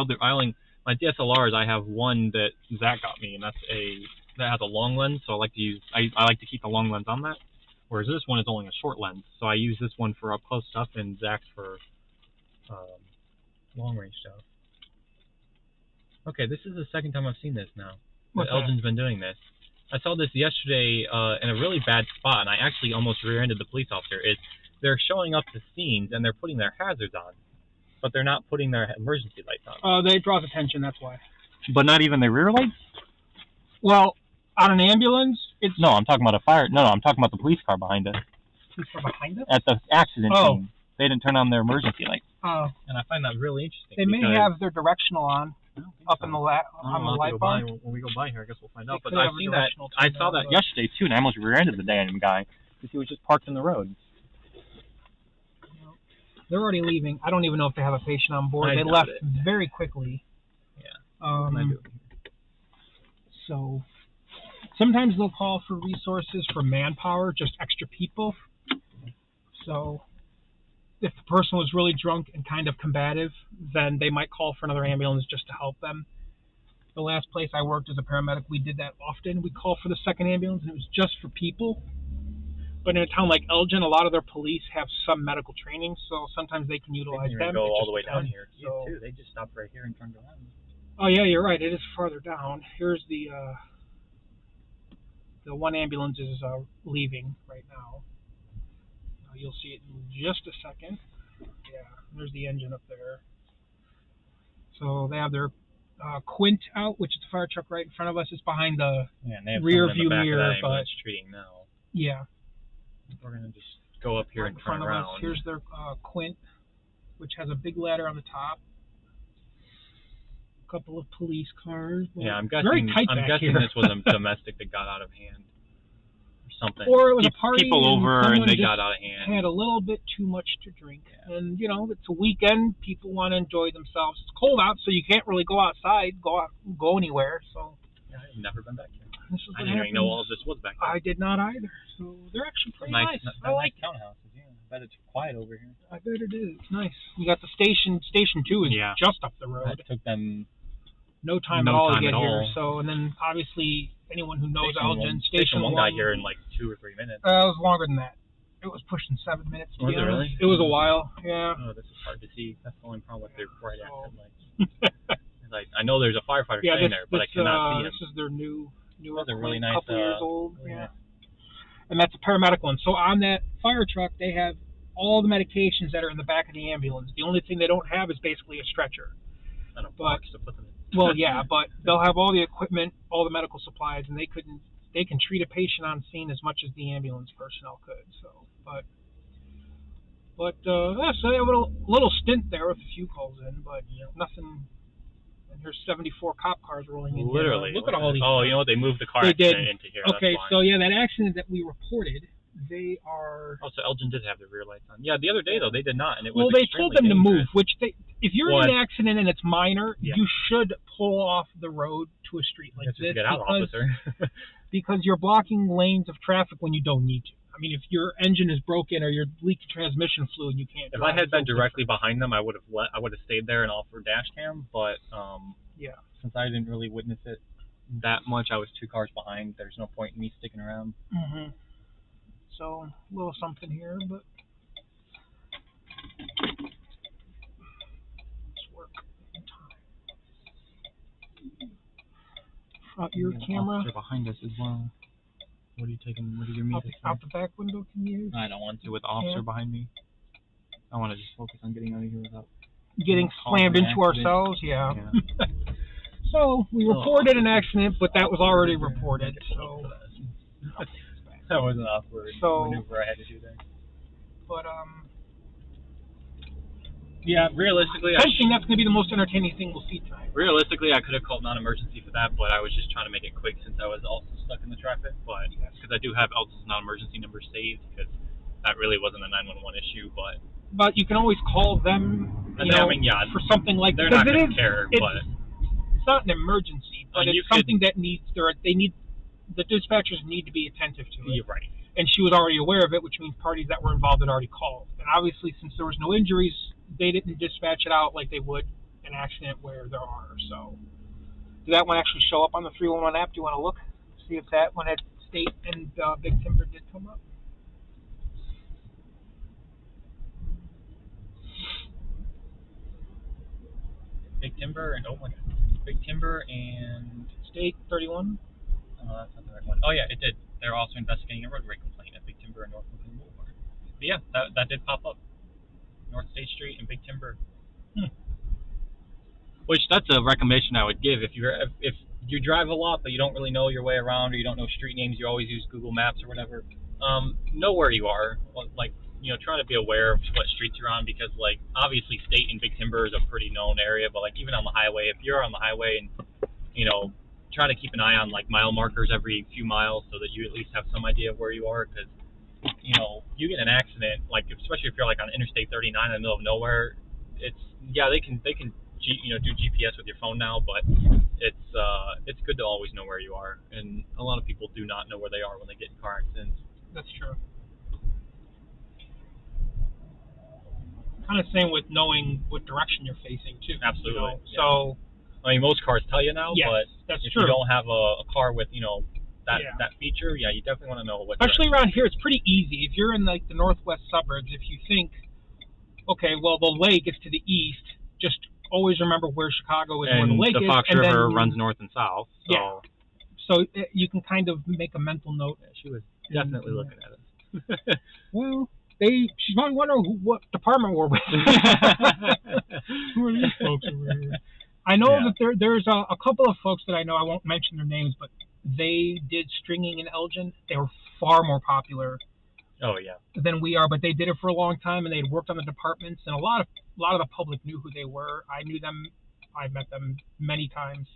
DSLRs, I have one that Zach got me, and that has a long lens, so I like to keep the long lens on that, whereas this one is only a short lens, so I use this one for up close stuff and Zach's for long range stuff. Okay, this is the second time I've seen this now. Elgin's been doing this. I saw this yesterday in a really bad spot, and I actually almost rear-ended the police officer. They're showing up to scenes, and they're putting their hazards on, but they're not putting their emergency lights on. They draws attention, that's why. But not even the rear lights? Well, on an ambulance, it's... No, I'm talking about a fire... No, I'm talking about the police car behind us. Police car behind us? At the accident scene. They didn't turn on their emergency lights. Oh. And I find that really interesting. They may have their directional on. Up in the on the light bar. When we go by here, I guess we'll find out. But I saw that yesterday too, and I almost rear-ended the damn guy because he was just parked in the road. They're already leaving. I don't even know if they have a patient on board. They left very quickly. Yeah. So sometimes they'll call for resources for manpower, just extra people. So. If the person was really drunk and kind of combative, then they might call for another ambulance just to help them. The last place I worked as a paramedic, we did that often. We called for the second ambulance, and it was just for people. But in a town like Elgin, a lot of their police have some medical training, so sometimes they can utilize them. They go all the way down here. So, too. They just stopped right here and turned around. Oh, yeah, you're right. It is farther down. Here's the one ambulance is leaving right now. You'll see it in just a second. Yeah, there's the engine up there. So they have their Quint out, which is the fire truck right in front of us. It's behind the rear view mirror. But treating now. Yeah. We're gonna just go up here and turn around. Us. Here's their Quint, which has a big ladder on the top. A couple of police cars. Yeah, I'm guessing. This was a domestic that got out of hand. Something. Or it was a party people over and they got out of hand. Had a little bit too much to drink, and you know it's a weekend. People want to enjoy themselves. It's cold out, so you can't really go outside, go anywhere. So I've never been back here. I didn't even know all of this was back here. I did not either. So they're actually pretty nice. I like townhouses. Yeah, I bet it's quiet over here. I bet it is. It's nice. You got the station. Station 2 is just up the road. It took them no time at all to get here. So and then obviously anyone who knows Station Elgin, one, Station one 1 got here in like 2 or 3 minutes. It was longer than that. It was pushing 7 minutes. Was it really? It was a while. Yeah. Oh, this is hard to see. That's the only problem with their bright accent lights. Like, I know there's a firefighter staying there, but I cannot see him. This is their new That's a really nice, couple years old. really nice. And that's a paramedic one. So on that fire truck, they have all the medications that are in the back of the ambulance. The only thing they don't have is basically a stretcher. And a box to put them in. Well, yeah, but they'll have all the equipment, all the medical supplies, and they can treat a patient on scene as much as the ambulance personnel could. So, so they have a little stint there with a few calls in, but nothing. And there's 74 cop cars rolling in. Literally. Look at all these. Oh, you know what? They moved the car accident into here. Okay, so yeah, that accident that we reported, they are. Oh, so Elgin did have the rear lights on. Yeah, the other day though they did not, and it was. Well, they told them dangerous. to move, which if you're in an accident and it's minor, you should pull off the road to a street like this. Get out, officer. Because you're blocking lanes of traffic when you don't need to. I mean, if your engine is broken or you're leaking transmission fluid, you can't. If I had been directly behind them, I would have stayed there and offered dash cam. But since I didn't really witness it that much, I was 2 cars behind. There's no point in me sticking around. Mm-hmm. So a little something here, but let's work in time. Front your camera. Officer behind us as well. What are you taking? What are your meters? Out the back window, can you use? I don't want to with the officer behind me. I want to just focus on getting out of here without getting slammed into ourselves. Yeah. So we reported an accident, but that was already reported. So that was an awkward maneuver I had to do there. But yeah, realistically, I think that's going to be the most entertaining thing we'll see tonight. Realistically, I could have called non-emergency for that, but I was just trying to make it quick since I was also stuck in the traffic. But because I do have Elgin's non-emergency number saved, because that really wasn't a 911 issue. But you can always call them. For something like they're not going to care. But it's not an emergency, but it's something that needs. The dispatchers need to be attentive to it. You're right. And she was already aware of it, which means parties that were involved had already called. And obviously, since there was no injuries, they didn't dispatch it out like they would an accident where there are. So, did that one actually show up on the 311 app? Do you want to look? See if that one at State and Big Timber did come up? Big Timber and Big Timber and State 31. That's not the right one. Oh yeah, it did. They're also investigating a road rage complaint at Big Timber and North Lincoln Boulevard. But yeah, that did pop up. North State Street and Big Timber. Which that's a recommendation I would give if you drive a lot but you don't really know your way around or you don't know street names. You always use Google Maps or whatever. Know where you are. Like try to be aware of what streets you're on because obviously State and Big Timber is a pretty known area, but even on the highway, if you're on the highway and try to keep an eye on mile markers every few miles so that you at least have some idea of where you are because you get an accident especially if you're on Interstate 39 in the middle of nowhere. They can do GPS with your phone now, but it's good to always know where you are, and a lot of people do not know where they are when they get in car accidents. That's true. Kind of same with knowing what direction you're facing too. Absolutely. So I mean, most cars tell you now, but that's if true. you don't have a car with that feature, you definitely want to know what. Especially around here, it's pretty easy. If you're in the northwest suburbs, if you think, okay, well the lake is to the east, just always remember where Chicago is, and where the lake is. The Fox River runs north and south. So. So you can kind of make a mental note. She was definitely looking at us. Well, she's probably wondering what department we're with. Who are these folks over here? I know that there's a couple of folks that I know. I won't mention their names, but they did stringing in Elgin. They were far more popular. Oh yeah. Than we are, but they did it for a long time, and they'd worked on the departments, and a lot of the public knew who they were. I knew them. I met them many times,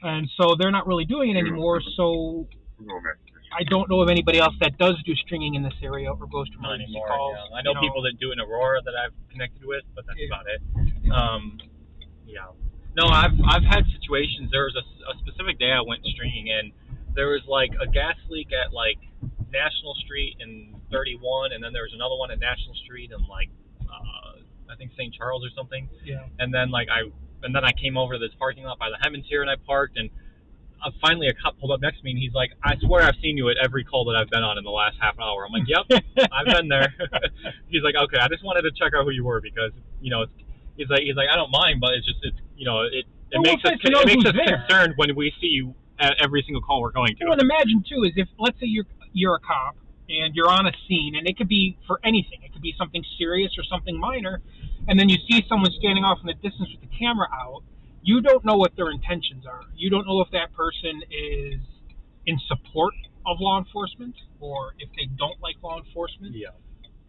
and so they're not really doing it anymore. So I don't know of anybody else that does do stringing in this area or goes to emergency calls. Yeah. I know people that do in Aurora that I've connected with, but that's about it. Yeah. No, I've had situations. There was a specific day I went stringing in. There was a gas leak at National Street and 31, and then there was another one at National Street and I think St. Charles or something. Yeah. And then I came over to this parking lot by the Hemmons here and I parked, and finally a cop pulled up next to me, and he's like, I swear I've seen you at every call that I've been on in the last half hour. I'm like, yep, I've been there. He's like, okay, I just wanted to check out who you were because, he's like, I don't mind, but it's makes us concerned when we see you at every single call we're going to. Well, and imagine too is if, let's say you're a cop and you're on a scene, and it could be for anything. It could be something serious or something minor, and then you see someone standing off in the distance with the camera out. You don't know what their intentions are. You don't know if that person is in support of law enforcement, or if they don't like law enforcement,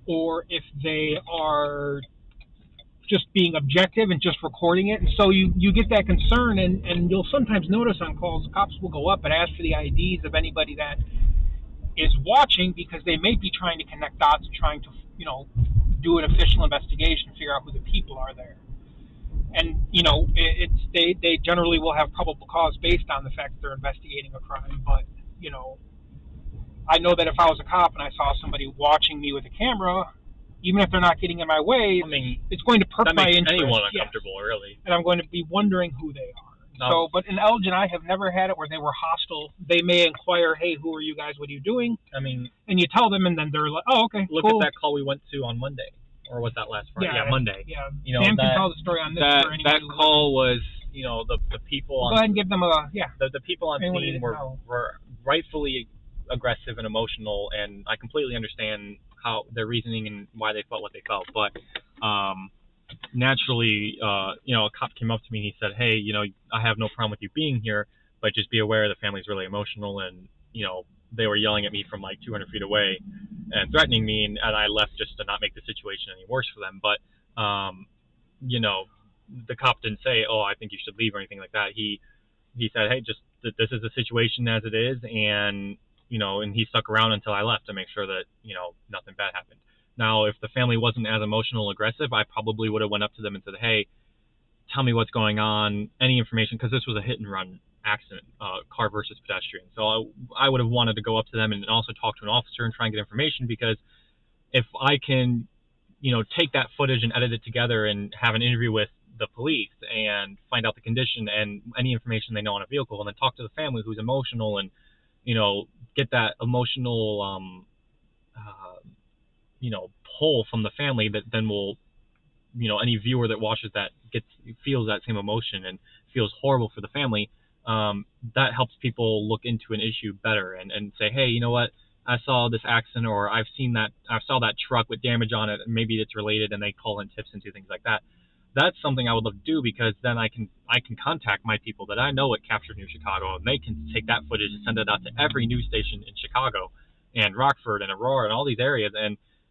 or if they are just being objective and just recording it. And so you get that concern, and you'll sometimes notice on calls, cops will go up and ask for the IDs of anybody that is watching, because they may be trying to connect dots and trying to, do an official investigation, figure out who the people are there. And, they generally will have probable cause based on the fact that they're investigating a crime. But, I know that if I was a cop and I saw somebody watching me with a camera, even if they're not getting in my way, it's going to perk my interest. Anyone uncomfortable, really. And I'm going to be wondering who they are. No. So, but in Elgin, I have never had it where they were hostile. They may inquire, hey, who are you guys? What are you doing? And you tell them, and then they're like, oh, okay, Look cool. at that call we went to on Monday. Or was that last Friday? Yeah, Monday. Yeah, Sam can tell the story on this. That call was, the people on... Go ahead and give them a, The people on scene were rightfully aggressive and emotional, and I completely understand how their reasoning and why they felt what they felt. But naturally, a cop came up to me and he said, hey, I have no problem with you being here, but just be aware the family's really emotional, and, they were yelling at me from like 200 feet away and threatening me, and I left just to not make the situation any worse for them. But, the cop didn't say, oh, I think you should leave or anything like that. He said, hey, just this is the situation as it is, and, and he stuck around until I left to make sure that, nothing bad happened. Now, if the family wasn't as emotional aggressive, I probably would have went up to them and said, hey, tell me what's going on, any information, because this was a hit and run accident, car versus pedestrian. So I would have wanted to go up to them and also talk to an officer and try and get information, because if I can, take that footage and edit it together and have an interview with the police and find out the condition and any information they know on a vehicle, and then talk to the family who's emotional and, get that emotional, pull from the family, that then will, any viewer that watches that feels that same emotion and feels horrible for the family. That helps people look into an issue better and say, hey, you know what? I saw this accident, or I saw that truck with damage on it, and maybe it's related, and they call in tips and do things like that. That's something I would love to do, because then I can contact my people that I know at Captured News Chicago, and they can take that footage and send it out to every news station in Chicago and Rockford and Aurora and all these areas,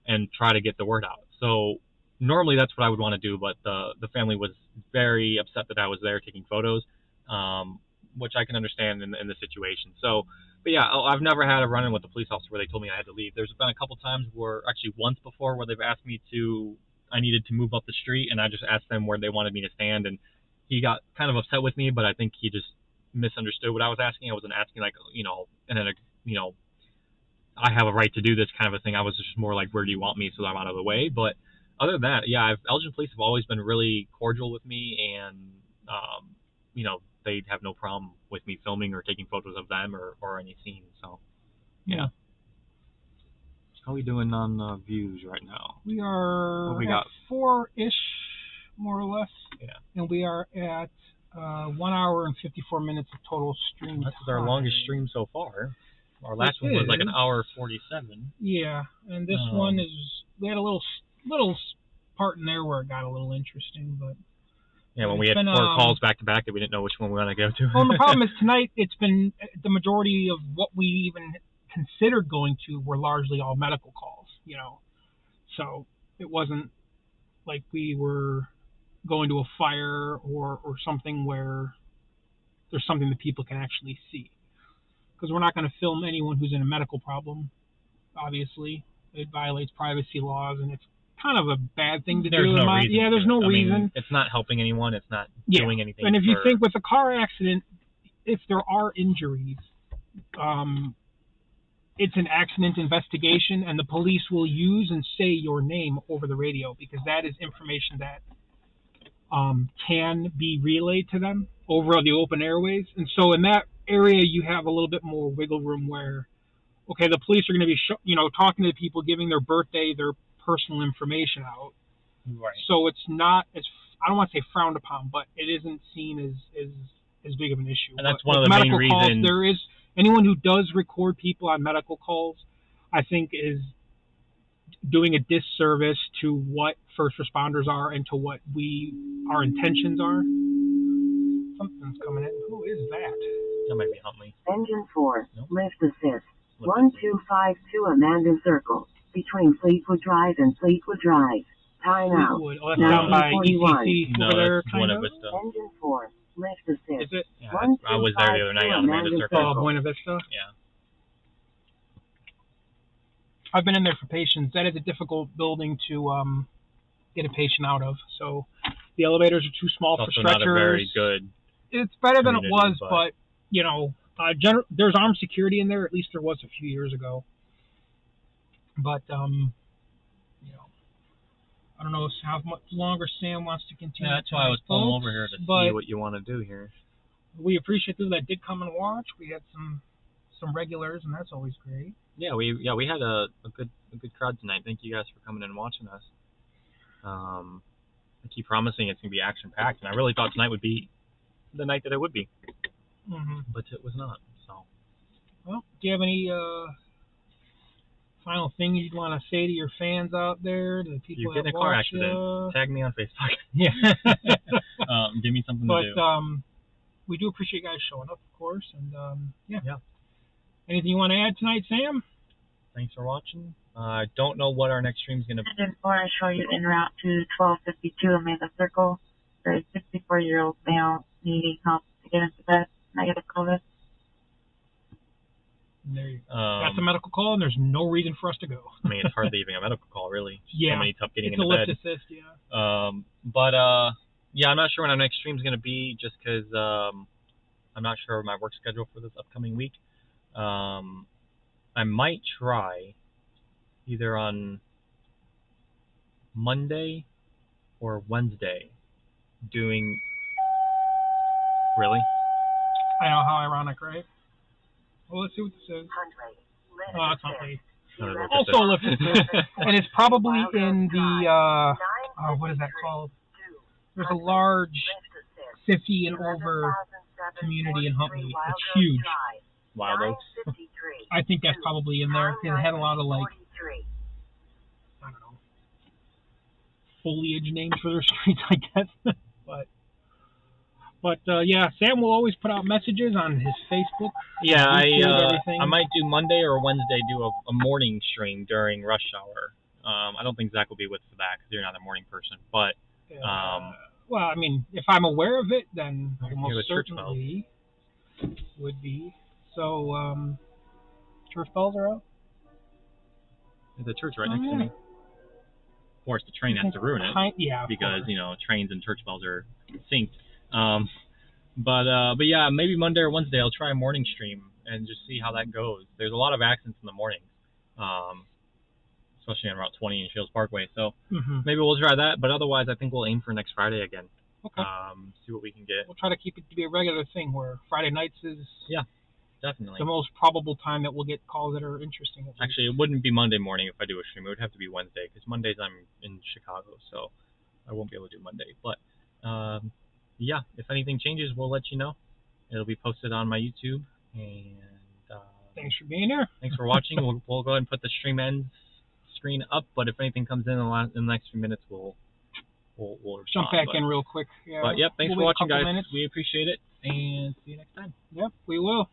and try to get the word out. So normally that's what I would want to do, but the family was very upset that I was there taking photos, which I can understand in the situation. So, but yeah, I've never had a run-in with the police officer where they told me I had to leave. There's been a couple times once before, where they've asked me I needed to move up the street, and I just asked them where they wanted me to stand, and he got kind of upset with me, but I think he just misunderstood what I was asking. I wasn't asking and then I have a right to do this kind of a thing. I was just more like, where do you want me, so that I'm out of the way. But other than that, yeah, Elgin police have always been really cordial with me, and they have no problem with me filming or taking photos of them or any scene. So, yeah. How are we doing on views right now? We are at 4-ish, more or less. Yeah. And we are at 1 hour and 54 minutes of total stream time. That's our longest stream so far. Our last one was like an hour 47. Yeah, and this one we had a little part in there where it got a little interesting, but... Yeah, when we had 4 calls back to back that we didn't know which one we were going to go to. Well, the problem is tonight it's been the majority of what we even considered going to were largely all medical calls, So it wasn't like we were going to a fire or something where there's something that people can actually see. Because we're not going to film anyone who's in a medical problem, obviously. It violates privacy laws, and it's kind of a bad thing to do. There's no reason. It's not helping anyone. It's not doing anything. And if you think with a car accident, if there are injuries, it's an accident investigation, and the police will use and say your name over the radio, because that is information that can be relayed to them over the open airways. And so in that area, you have a little bit more wiggle room where, okay, the police are going to be, talking to people, giving their birthday, their personal information out. Right. So it's not as, I don't want to say frowned upon, but it isn't seen as big of an issue. And that's but one of the main calls, reasons. there is anyone who does record people on medical calls, I think is doing a disservice to what first responders are and to what our intentions are. Something's coming in. Who is that? That might be Huntley. Engine 4, Nope. lift assist. 1252 Amanda Circle, between Fleetwood Drive and Fleetwood Drive. Time out. Fleetwood. Oh, that's down by 1941. ECC No, over there, that's kind Buena of. Vista. Engine 4, lift assist. Is it? Yeah, I was there the other night on Amanda Circle. Oh, Buena Vista? Yeah. I've been in there for patients. That is a difficult building to get a patient out of. So the elevators are too small It's for also stretchers. not a very good. It's better than it community, was, but there's armed security in there. At least there was a few years ago. But I don't know how much longer Sam wants to continue. Yeah, that's why I was pulling over here to see what you want to do here. We appreciate those that did come and watch. We had some regulars, and that's always great. Yeah, we had a good crowd tonight. Thank you guys for coming and watching us. I keep promising it's gonna be action packed, and I really thought tonight would be the night that it would be, but it was not. So, well, do you have any final things you'd want to say to your fans out there, to the people you get in a that car watch accident, tag me on Facebook. Yeah. Give me something to do. But we do appreciate you guys showing up, of course, and yeah. Anything you want to add tonight, Sam? Thanks for watching. I don't know what our next stream is going to be. And before I show you en route to 1252 Amanda Circle, there's a 64-year-old male needing help to get into bed. Negative COVID. There you go. That's a medical call, and there's no reason for us to go. I mean, it's hardly even a medical call, really. Yeah. Somebody tough getting into bed. It's a lift assist, yeah. I'm not sure when our next stream is going to be, just because I'm not sure of my work schedule for this upcoming week. I might try either on Monday or Wednesday doing. Really? I know, how ironic, right? Well, let's see what this is. Oh, it's Huntley. Also a lift assist. And it's probably in the, what is that called? There's a large 50 and over community in Huntley. It's huge. Wild Oaks. I think that's probably in there. It had a lot of, like, I don't know, foliage names for their streets, I guess. But yeah, Sam will always put out messages on his Facebook. Yeah, everything. I might do Monday or Wednesday, do a morning stream during rush hour. I don't think Zach will be with us for that because you're not a morning person. But well, I mean, if I'm aware of it, then I most certainly would be. So, church bells are out? The church right next to me. Of course, the train has to ruin it. Yeah, because, trains and church bells are synced. But yeah, maybe Monday or Wednesday I'll try a morning stream and just see how that goes. There's a lot of accidents in the mornings, especially on Route 20 and Shields Parkway. So maybe we'll try that. But otherwise, I think we'll aim for next Friday again. Okay. See what we can get. We'll try to keep it to be a regular thing where Friday nights is definitely the most probable time that we'll get calls that are interesting. Actually, it wouldn't be Monday morning if I do a stream. It would have to be Wednesday because Mondays I'm in Chicago, so I won't be able to do Monday. But yeah, if anything changes, we'll let you know. It'll be posted on my YouTube. And thanks for being here. Thanks for watching. We'll go ahead and put the stream end screen up. But if anything comes in the next few minutes, we'll jump back in real quick. Yeah. But yep, thanks for watching, guys. Minutes. We appreciate it, and see you next time. Yep, we will.